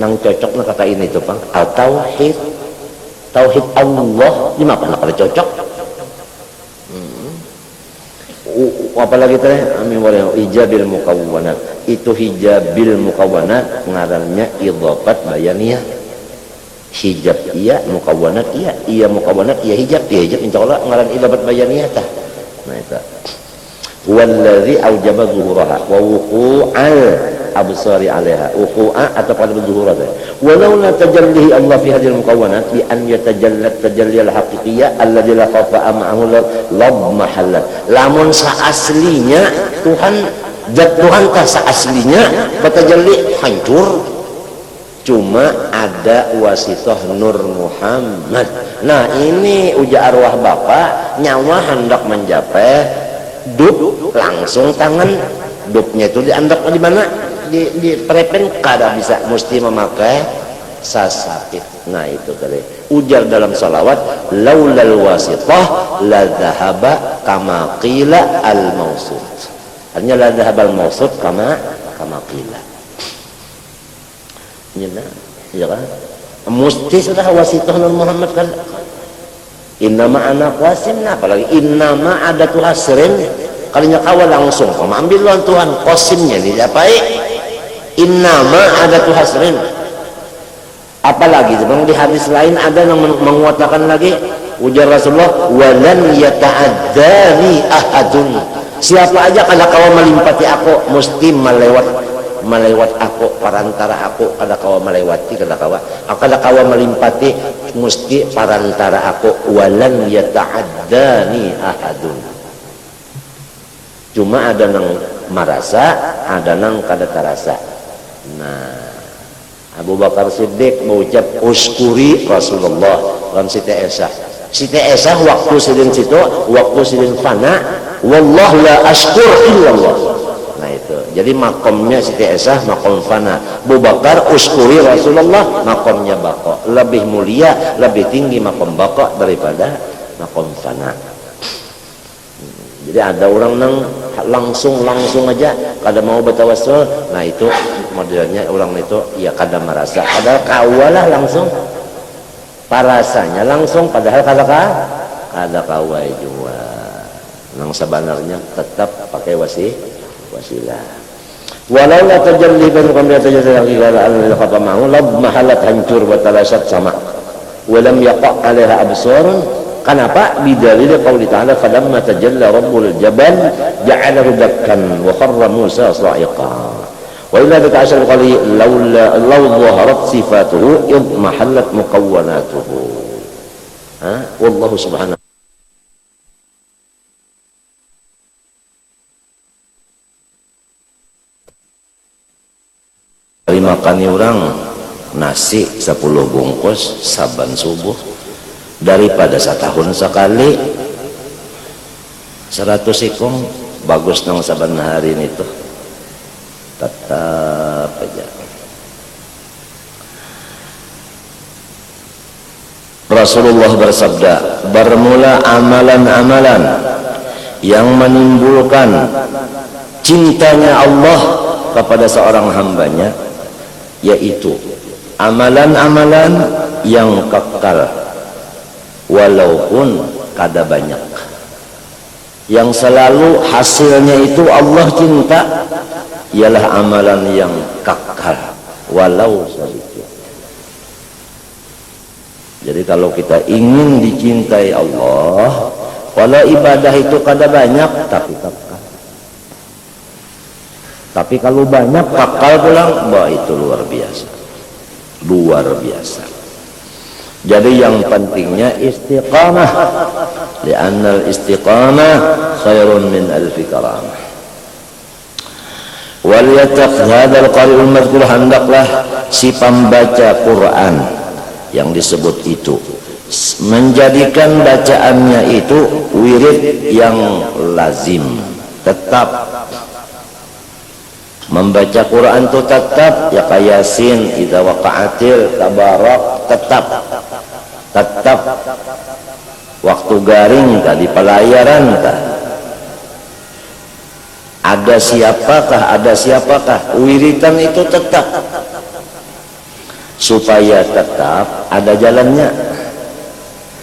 A: nang cocok nak kata ini tuh bang atau tauhid Allah di mana nak cocok. Apalagi teh amin wala ijabil mukawwanat, itu hijabil mukawwanat ngarannya idhafat bayaniyah. Hijab iya, mukawwanat iya mukawwanat iya hijab insyaallah ngaran idhafat bayaniyah tah. Nah itu wallazi aujaba zuhuraha wa wuqu'al absari 'alaiha wuqu'a atau pada zuhurah. Walau la tajallihi Allah fi hadhihi al-mukawwanat bi an yatajallat tajalliyal haqiqiyyah alladzi la khafa'a ma'ahu lab mahallat. Lamun saaslinya Tuhan zat Tuhan tah saaslinya batajalli hancur. Cuma ada wasitoh Nur Muhammad. Nah, ini ujar arwah Bapak nyawa hendak mencapai duk langsung tangan duknya itu diandap di mana di prepen kada bisa mesti memakai sasakit. Nah itu tadi ujar dalam salawat laulal wasithah la dhahaba kama qila al mausud, artinya la dhahaba al mausud kama qila. Ya kan mesti sudah wasithah Nur Muhammad kan. Innama anak wasimna, apalagi innama ada tuh hasrin kalinya kawal langsung kamu ambil luan Tuhan kosimnya dicapai innama ada tuh hasrin. Apalagi sebelum di hadis lain ada yang menguatakan lagi ujar Rasulullah walan yata'addani ahadun, siapa aja kalau kau melimpati aku mesti melewat melewat aku parantara aku kada kawa melewati kada kawa melimpati mesti parantara aku walan yata'addani ahadun. Cuma ada nang marasa, ada nang kada tarasa. Nah, Abu Bakar Siddiq mengucap uskuri Rasulullah lan Siti Aisyah waktu sidin situ, waktu sidin fana, wallah la ashkur illallah. Nah itu, jadi makomnya Siti Aisyah makom fana, Abu Bakar uskuri Rasulullah makomnya bako, lebih mulia, lebih tinggi makom bako daripada makom fana. Jadi ada orang nang langsung aja kada mau bertawassul, nah itu modelnya orang itu ya kada merasa, padahal kawalah langsung parasanya langsung, padahal kada kawai juga nang sebenarnya tetap pakai wasilah. Walau la tajalli bain qamri tajalli al-qafa ma'u lab mahalat hancur wa talasat sama wa lam yaqa 'alaiha absarun. Kenapa? Bidalil qauli ta'ala falamma tajalla rabbul jabal ja'alahu dakkan wa kharra Musa sa'iqa. Wa illa bika asal qali law dhaharat sifatuhu id mahallat muqawwanatuhu. Wallahu subhanahu. Makani orang nasi 10 bungkus saban subuh daripada setahun sekali 100 ikong bagus nang saban hari itu tetap aja. Rasulullah bersabda, bermula amalan-amalan yang menimbulkan cintanya Allah kepada seorang hambanya, yaitu amalan-amalan yang kekal walaupun kada banyak, yang selalu hasilnya itu Allah cinta, ialah amalan yang kekal walau sedikit. Jadi kalau kita ingin dicintai Allah, walau ibadah itu kada banyak tapi kekal. Tapi kalau banyak kekal pulang, wah itu luar biasa, luar biasa. Jadi yang pentingnya istiqamah, li'anna al-istiqamah khairun min alfi karamah. Wal yattaq hadzal qari'ul madhkur, hendaklah si pembaca Quran yang disebut itu menjadikan bacaannya itu wirid yang lazim, tetap membaca Quran itu tetap, ya kayak Yasin, idza waqa'atil, tabarak, tetap waktu garing tadi pelayaran kah, ada siapakah wiritan itu tetap, supaya tetap ada jalannya,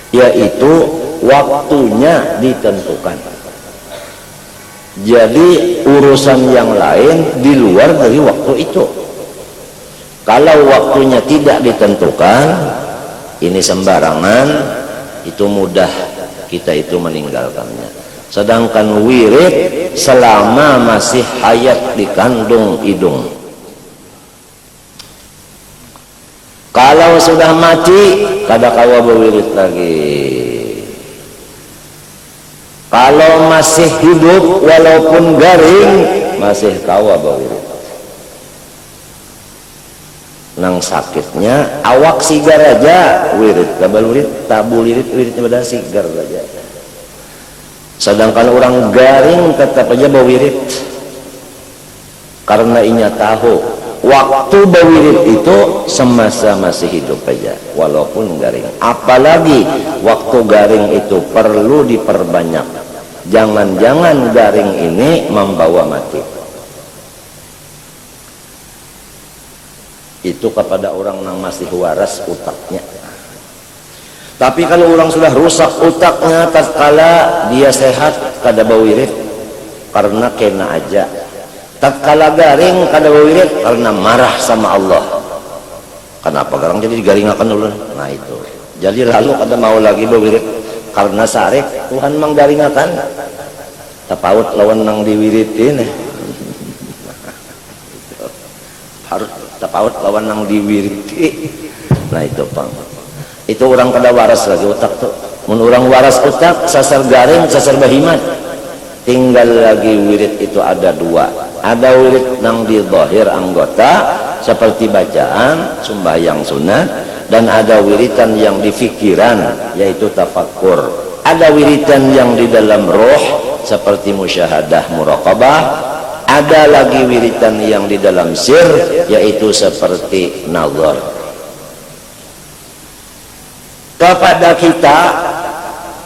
A: yaitu waktunya ditentukan. Jadi urusan yang lain di luar dari waktu itu. Kalau waktunya tidak ditentukan, ini sembarangan, itu mudah kita itu meninggalkannya. Sedangkan wirid selama masih hayat di kandung hidung, kalau sudah mati kada kawa berwirid lagi. Kalau masih hidup walaupun garing masih kawa berwirid. Nang sakitnya awak sigar aja wirid, kabel wirid tabu wiridnya pada sigar aja. Sedangkan orang garing tetap aja berwirid, karena inya tahu waktu berwirid itu semasa masih hidup aja walaupun garing. Apalagi waktu garing itu perlu diperbanyak. Jangan-jangan garing ini membawa mati. Itu kepada orang yang masih waras utaknya. Tapi kalau orang sudah rusak utaknya tatkala dia sehat kada berwirid karena kena aja, tatkala garing kada berwirid karena marah sama Allah. Kenapa garang jadi garingakan dulu? Nah itu. Jadi lalu kada mau lagi berwirid karena sarek Tuhan menggaringakan. Tapaut lawan nang diwiritin. tapaut lawan nang diwiriti. Nah itu pang itu orang kada waras lagi otak tuh. Mun orang waras otak sasar garing sasar bahimat. Tinggal lagi wirid itu ada dua. Ada wirid nang di zahir anggota seperti bacaan sembahyang sunat, dan ada wiridan yang di fikiran yaitu tafakkur. Ada wiridan yang di dalam roh seperti musyahadah muraqabah. Ada lagi wiridan yang di dalam sir yaitu seperti nazar. Kepada kita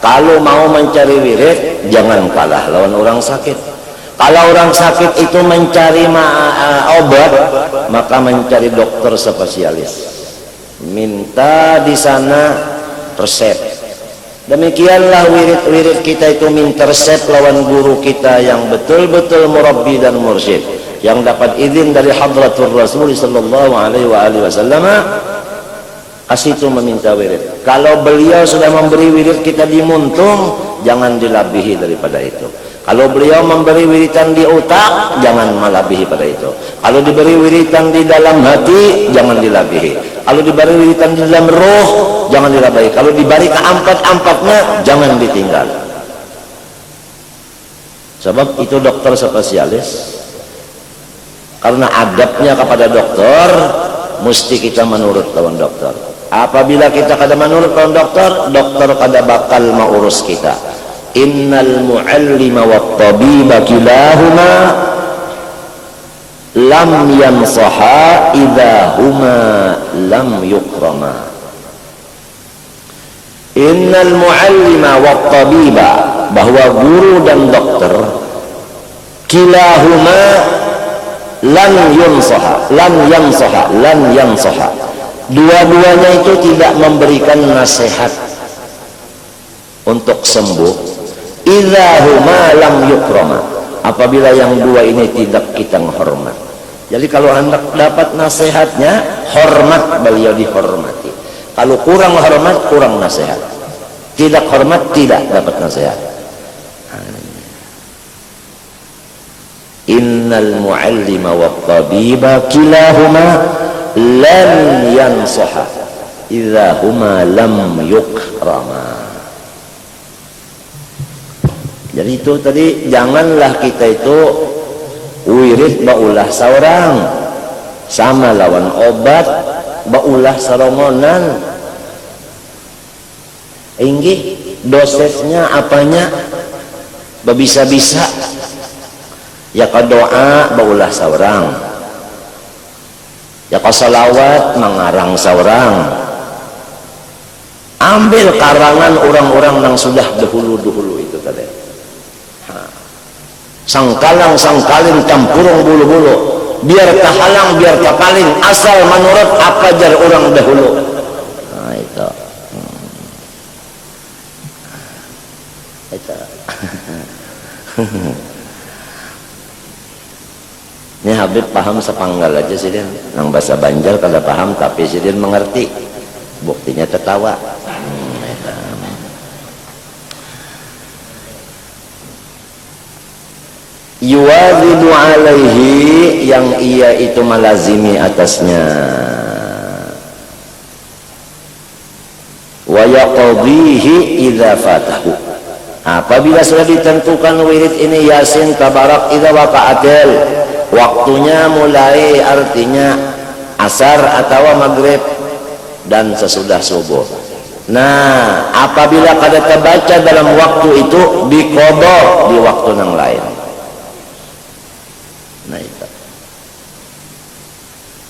A: kalau mau mencari wirid jangan kalah lawan orang sakit. Kalau orang sakit itu mencari obat, maka mencari dokter spesialis. Minta di sana resep. Demikianlah wirid-wirid kita itu minta resep lawan guru kita yang betul-betul murabbi dan mursyid, yang dapat izin dari hadratur Rasul sallallahu alaihi wasallam. Kasih itu meminta wirid. Kalau beliau sudah memberi wirid kita dimuntung, jangan dilabihi daripada itu. Kalau beliau memberi wiridan di otak, jangan melebihi pada itu. Kalau diberi wiridan di dalam hati, jangan dilabihi. Kalau diberi wiridan di dalam roh, jangan dilabihi. Kalau diberi keempat-empatnya, jangan ditinggal. Sebab itu dokter spesialis. Karena adabnya kepada dokter, mesti kita menurut lawan dokter. Apabila kita kada menurut lawan dokter, dokter kada bakal mengurus kita. Innal muallima wat tabiba kilahuma lam yansaha idza huma lam yukrama. Innal muallima wat tabiba, bahwa guru dan dokter kilahuma lan yansaha, dua-duanya itu tidak memberikan nasihat untuk sembuh. Idza huma lam yukrama, apabila yang dua ini tidak kita menghormat. Jadi kalau hendak dapat nasihatnya, hormat, beliau dihormati. Kalau kurang hormat, kurang nasihat. Tidak hormat, tidak dapat nasihat. Innal muallima wat tabiba kilahuma lan yansaha idza huma lam yukrama. Jadi itu tadi, janganlah kita itu wirid baulah seorang sama lawan obat baulah sarongonan. Inggih dosesnya apanya bisa-bisa. Ya ka doa baulah seorang, ya ka salawat mengarang seorang. Ambil karangan orang-orang yang sudah dahulu-dahulu itu tadi. Sangkalang-sangkalin campurung bulu-bulu, biar tahalang biar tapaling, asal menurut apa jar orang dahulu. Nah itu. Ini Habib paham sepanggal aja sih dia, nang bahasa Banjar kada paham tapi sih dia mengerti, buktinya tertawa. Yuwazidu alaihi, yang ia itu melazimi atasnya. Wa yaqdihi idza fatahu, apabila sudah ditentukan wirid ini Yasin tabarak idza waqa'atil, waktunya mulai artinya asar atau maghrib dan sesudah subuh. Nah, apabila kada terbaca dalam waktu itu, diqadha di waktu yang lain. Nah itu.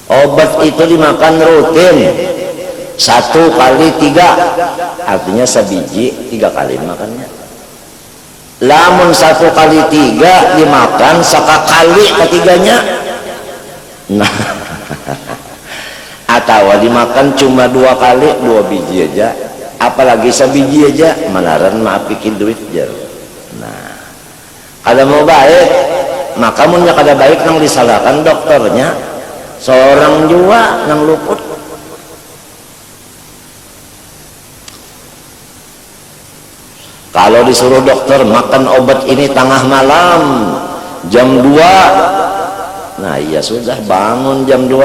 A: Obat itu dimakan rutin 1 kali 3, artinya sebiji 3 kali makannya. Lamun 1 kali 3 dimakan sekali ketiganya, nah atau dimakan cuma 2 kali 2 biji aja, apalagi sebiji aja malaran maaf bikin duit jar. Nah kada mau baik, maka munnya kada baik nang disalahkan dokternya, seorang jua nang luput. Kalau disuruh dokter makan obat ini tengah malam jam 2, nah iya sudah bangun jam 2,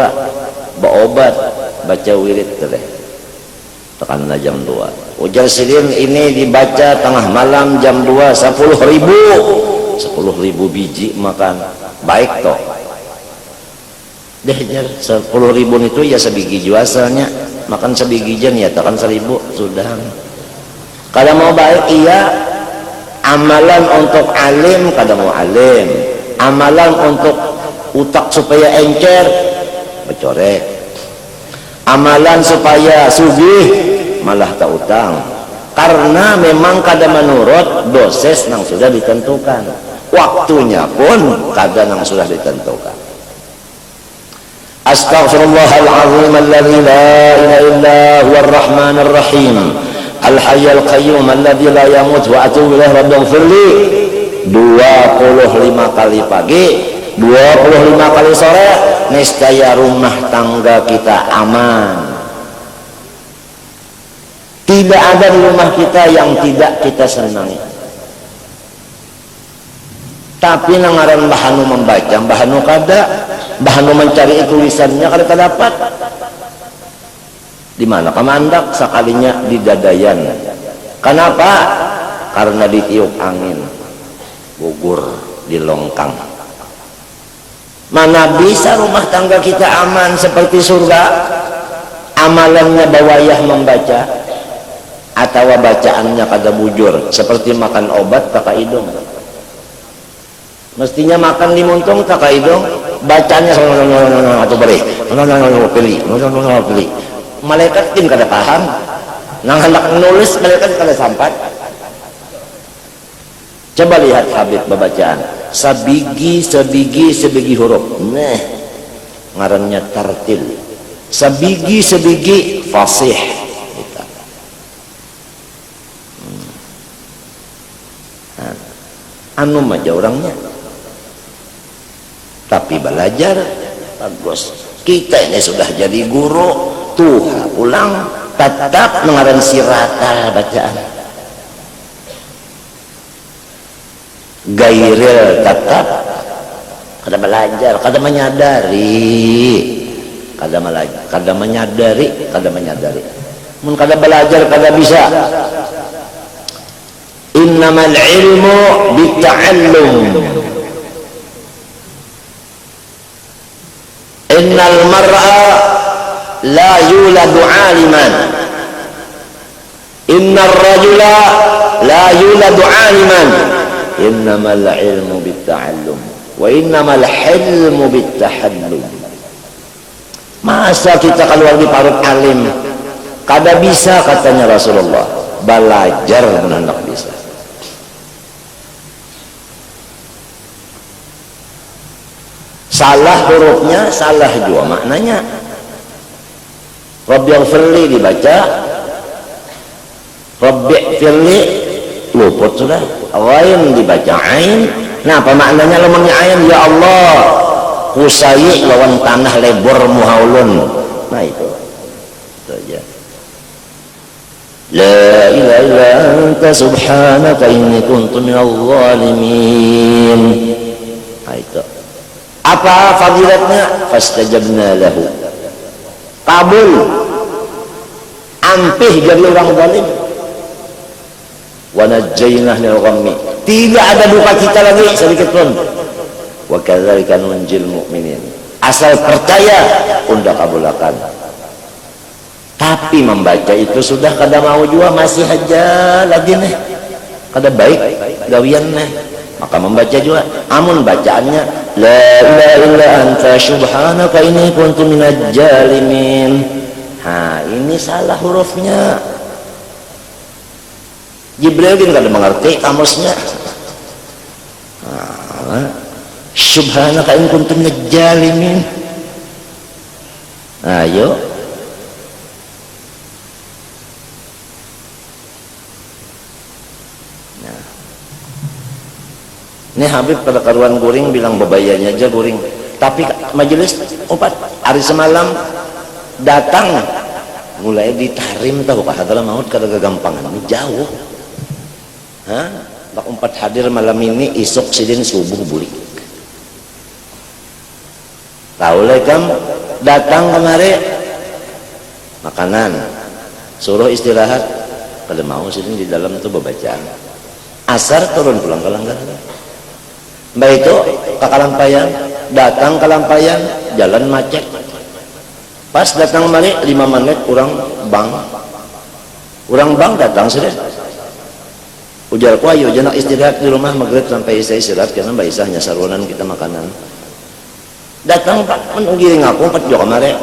A: berobat baca wirid teh tekanna jam 2. Ujar silin ini dibaca tengah malam jam 2 10.000 biji makan baik toh deh jar 10.000 itu ya sebiji juasannya makan sebiji jen ya tekan 1.000 sudah. Kalau mau baik iya amalan untuk alim kada mau alim, amalan untuk utak supaya encer becorek, amalan supaya sugih malah tak utang karena memang kada menurut dosis yang sudah ditentukan, waktunya pun kada yang sudah ditentukan. Astaghfirullahaladzim alladzi la ilaha illa huwar rahmanir rahim al-hayyul qayyum alladzi la yamut wa atubu ilaihi rabbighfirli 25 kali pagi 25 kali sore, niscaya rumah tangga kita aman. Tidak ada di rumah kita yang tidak kita senangi. Tapi nangaran bahanu membaca, bahanu kada, bahanu mencari tulisannya kada dapat. Di mana kamandak sekalinya di Dadayan. Kenapa? Karena ditiup angin, gugur di longkang. Mana bisa rumah tangga kita aman seperti surga? Amalannya bawayah membaca atau bacaannya kada bujur seperti makan obat tak hidung. Mestinya makan limuntung tak hidung, bacanya atau beri pilih malaikat tim kada paham nang hendak menulis malaikat kada sampai. Coba lihat Habib bacaan sebigi huruf ngarannya tartil, sebigi fasih kita. Anu aja orangnya tapi belajar bagus. Kita ini sudah jadi guru tuh pulang tetap mengaran sirata bacaan gairil tetap kada belajar, kada menyadari mun kada belajar kada bisa. Innamal ilmu bitta'allum, innal mar'a la yuladu aliman, innar rajula la yuladu aliman, innamal ilmu bitta'allum wa innamal hilmu bittahallum. Masa kita keluar di parut alim kada bisa, katanya Rasulullah, belajar menandak bisa. Salah hurufnya, salah juga maknanya. Rabbighfirli dibaca Rabbighfirli luput sudah. Ghain dibaca ain. Nah apa maknanya lemahnya ain? Ya Allah kusayi lawan tanah lebur muhaulun. Nah itu aja. La ilaha illa anta subhanaka inni kuntu minadh dhalimin. Nah itu apa fadilatnya? Fastajabna lahu, kabul, ampih jadi orang zalim. Wa najjaynah minal ghammi, tidak ada duka kita lagi sedikit pun. Wa kadzalika nunjil mu'minin, asal percaya unda kabulakan. Tapi membaca itu sudah kada mau juga, masih aja lagi nih kada baik gawian nih, maka membaca juga. Amun bacaannya la ilaha illa anta subhanaka inni kuntu minadz zalimin. Ha, ini salah hurufnya. Jibril kan kada mengerti kamusnya. Subhanaka inni kuntu minadz zalimin. Ayo. Ini Habib pada karuan guring bilang bebayanya aja guring, tapi majelis 4 hari semalam datang mulai ditarim tahu kah adalah maut kada gagampangan jauh. Bak 4 hadir malam ini, isuk sidin subuh bulik. Tahu lah kam datang kemari makanan, suruh istirahat, kada mau sini di dalam itu bacaan. Asar turun pulang ke langgaran. Mbak itu ke Kalampayan, datang ke Kalampayan, jalan macet. Pas datang kemari 5 menit kurang bang datang sudah. Ujar ku ayo jenak istirahat di rumah maghrib sampai Isya istirahat karena Mbak Isah hanya sarwanan kita makanan. Datang Pak menunggiring aku 4 jam kemarin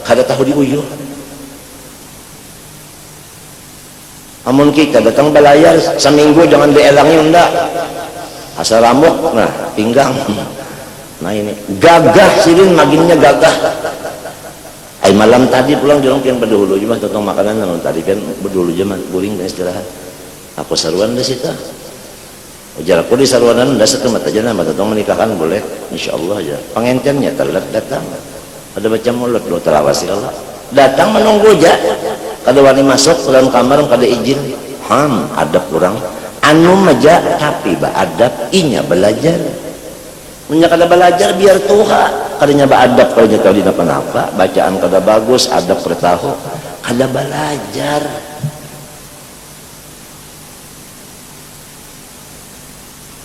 A: kada tahu diuyuh. Amun kita datang belayar seminggu jangan dielangi undak. Asal rambut nah pinggang. Nah ini gagah silin maginnya gagah. Ay malam tadi pulang jorong pian berdahulu cuma tentang makanan namun tadi kan berdahulu jaman buring dan istirahat. Aku saruan di situ. Ujar aku di saruanan dah satu mata aja nama tentang menikahkan boleh insyaallah aja. Pengantinnya telat datang. Ada baca mulut lo terawasi Allah. Datang menunggu aja. Kada wani masuk ke dalam kamar kada izin. Adab kurang. Anu meja tapi ba adab inya belajar. Munya kada belajar biar tuha. Kadanya ba adab kalau nya tahu dina apa bacaan kada bagus, adab kada tahu. Kada belajar.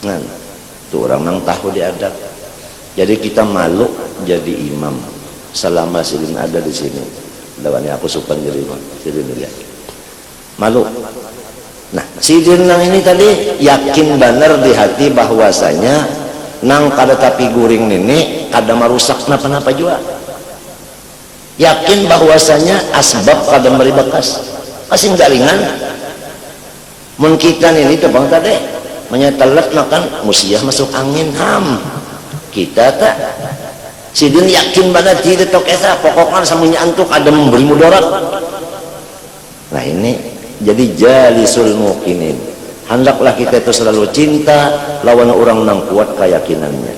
A: Nah, itu orang nang tahu diadab. Jadi kita malu jadi imam selama silin ada di sini. Lawannya aku supan jadi imam. Silin lihat. Malu. Nah, silin nang ini tadi yakin benar di hati bahwasanya nang kada tapi guring nini kada marusak napa-napa juga. Yakin bahwasanya asbab kada beri bekas. Kasing garingan. Mun kita ini tuh bang tadi menyatalat makan musiah masuk angin kita tak sidin yakin banget tidak tok esa pokoknya samunya antuk ada memberi mudarat. Nah ini jadi jalisul muqinin, hendaklah kita itu selalu cinta lawan orang nang kuat keyakinannya.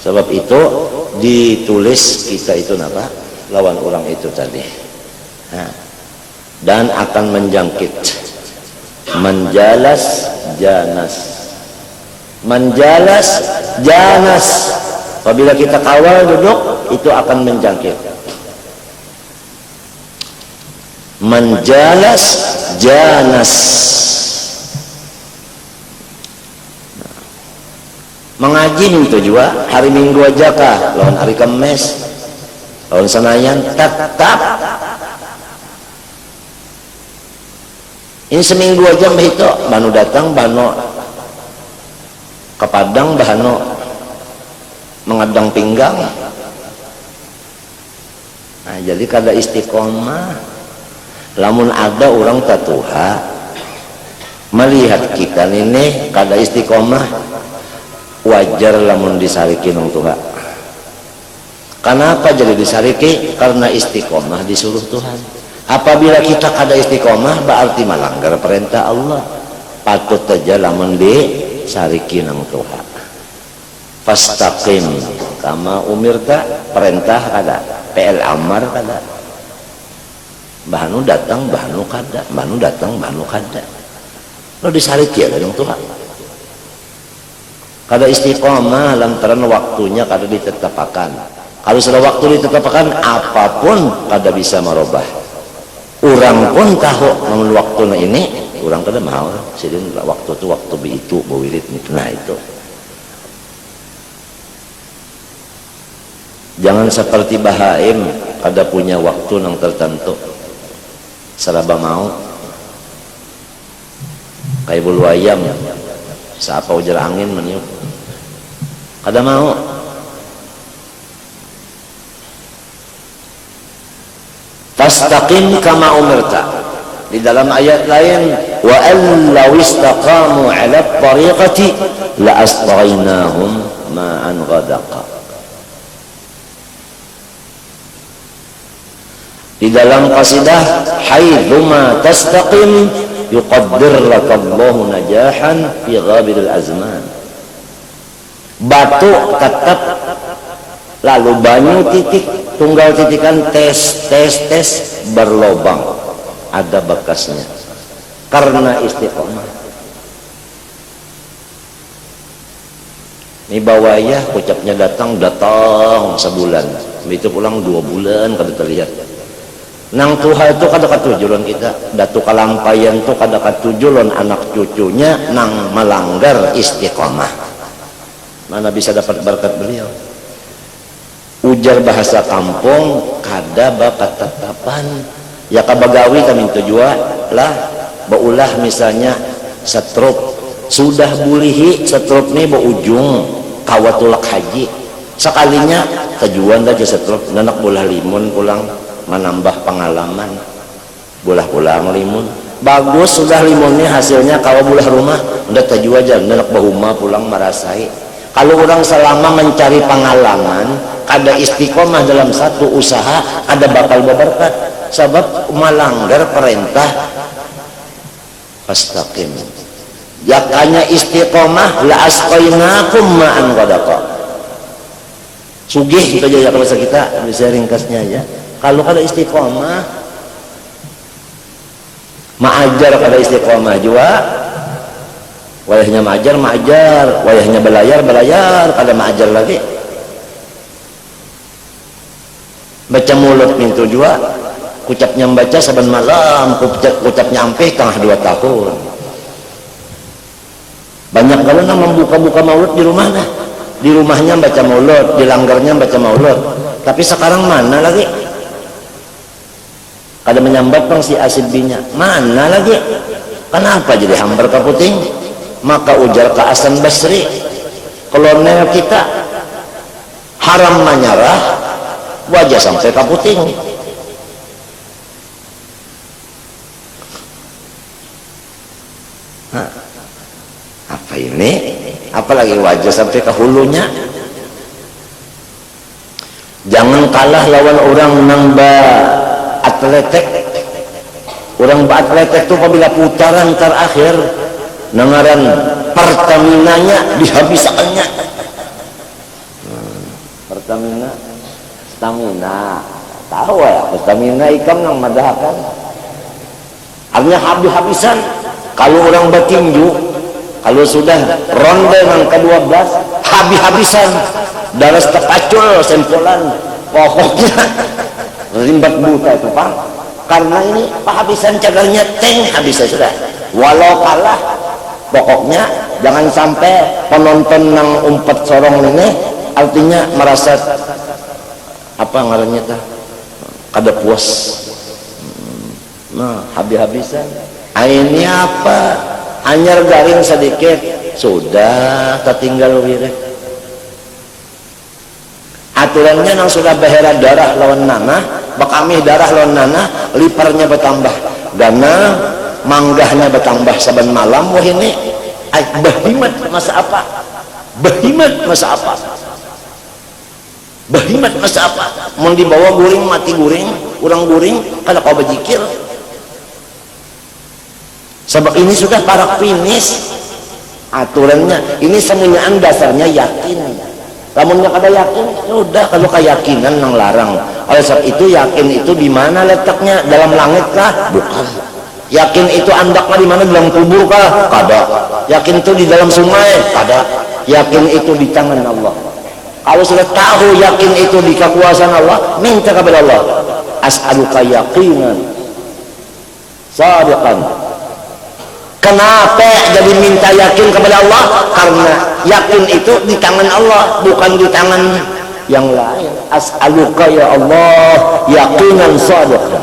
A: Sebab itu ditulis kita itu napa lawan orang itu tadi dan akan menjangkit menjalas janas apabila kita kawal duduk itu akan menjangkit menjalas janas mengaji itu juga hari Minggu aja kah lawan hari Kamis lawan Senayan tetap ini seminggu aja mbah itu banu datang banu ke Padang banu mengadang pinggang. Nah jadi kada istiqomah lamun ada orang tatuha melihat kita ini kada istiqomah wajar lamun disariki nang tuha. Kenapa jadi disariki? Karena istiqomah disuruh Tuhan. Apabila kita kada istiqomah berarti melanggar perintah Allah. Patut aja lamun disariki nang Tuhan. Fastaqim kama umirta, perintah kada, PL amar kada. Bahanu datang, bahanu kada, bahanu datang, bahanu kada. Lo disariki ya nang Tuhan. Kada istiqomah lantaran waktunya kada ditetapkan. Kalau sudah waktu ditetapkan apapun kada bisa merubah. Orang pun tahu namun waktu ini orang kada mau sidin waktu itu waktu itu bawilit nah itu jangan seperti bahaim kada punya waktu yang tertentu seraba mau kayak bulu ayam siapa ujar angin meniup kada mau. Fastaqim kama umirta. Di dalam ayat lain wa allaw istaqamu 'ala at-tariqati la asqaynahum ma'an ghadaqa. Di dalam qasidah haitsuma tastaqim yuqaddir lakallahu najahan fi ghabil al-azman. Batu tetap lalu banyu titik tunggal titikan tes berlobang ada bekasnya karena istiqomah. Ini bawaya ucapnya datang sebulan, itu pulang 2 bulan kada terlihat. Nang Tuhan itu kada katujulon kita, datu kalampayan itu kada katujulon anak cucunya nang melanggar istiqomah. Mana bisa dapat berkat beliau? Ujar bahasa kampung kada bakat tatapan. Ya kabagawi kami tujuan lah, baulah misalnya setrup sudah bulihi setrup nih ujung kawatulak haji sekalinya tujuan dah setrup nanak bolah limun pulang menambah pengalaman bolah pulang limun bagus sudah limunnya hasilnya kawa bolah rumah udah tujuan aja nanak bahuma pulang merasai. Kalau orang selama mencari pengalaman kada istiqomah dalam satu usaha ada bakal berberkat sebab melanggar perintah fastaqim. Yakanya istiqomah la asqainakum ma'an ghadaqa. Sugih itu aja ya kalau kita bisa ringkasnya ya. Kalau kada istiqomah maajar kada istiqomah juga wayahnya maajar wayahnya belayar kada maajar lagi. Baca mulut pintu juga ucapnya membaca saban malam ucapnya ampe tengah 2 tahun. Banyak kalau nang membuka-buka maulud di rumahnya, di rumahnya baca maulud, di langgarnya baca maulud. Tapi sekarang mana lagi? Kada menyambat pang si asibbinya, mana lagi? Kenapa jadi hambar kaputing? Maka ujar ke Hasan Basri, kolonel kita haram menyerah, wajah sampai kaputing. Apa ini? Apalagi wajah sampai ke hulunya. Jangan kalah lawan orang nang atletik. Orang atletik itu apabila putaran terakhir nangaran Pertamina-nya dihabiskannya. Pertamina stamina. Tahu ya, stamina ikan nang madahakan. Artinya habis-habisan. Kalau orang bertinju, kalau sudah ronde yang ke-12 habis-habisan darah terpacul sempolan pokoknya rimbat buta itu Pak, karena ini habisan cagarnya teng habis sudah walau kalah pokoknya jangan sampai penonton yang umpat sorong ini artinya merasa apa ngarannya tah kada puas. Nah habis-habisan ini apa anyar garing sedikit sudah tertinggal wirid. Aturannya nang sudah behera darah lawan nanah bakami darah lawan nanah liparnya bertambah dana manggahnya bertambah saban malam. Wah ini behimat masa apa behimat masa apa behimat masa apa mau dibawa guring mati guring urang guring kada kau bejikir. Sebab ini sudah para finish aturannya. Ini semuanya dasarnya yakin. Lamunnya kada yakin, ya udah kalau keyakinan nang larang. Oleh sebab itu yakin itu di mana letaknya? Dalam langit kah? Bukan. Yakin itu andaknya di mana? Dalam kubur kah? Kada. Yakin itu di dalam sungai? Kada. Yakin itu di tangan Allah. Kalau sudah tahu yakin itu di kekuasaan Allah, minta kepada Allah. As'aluka yaqinan sadiqan. Kenapa jadi minta yakin kepada Allah? Karena yakin itu di tangan Allah, bukan di tangan yang lain. As'aluka ya Allah yaqinan shadiqan.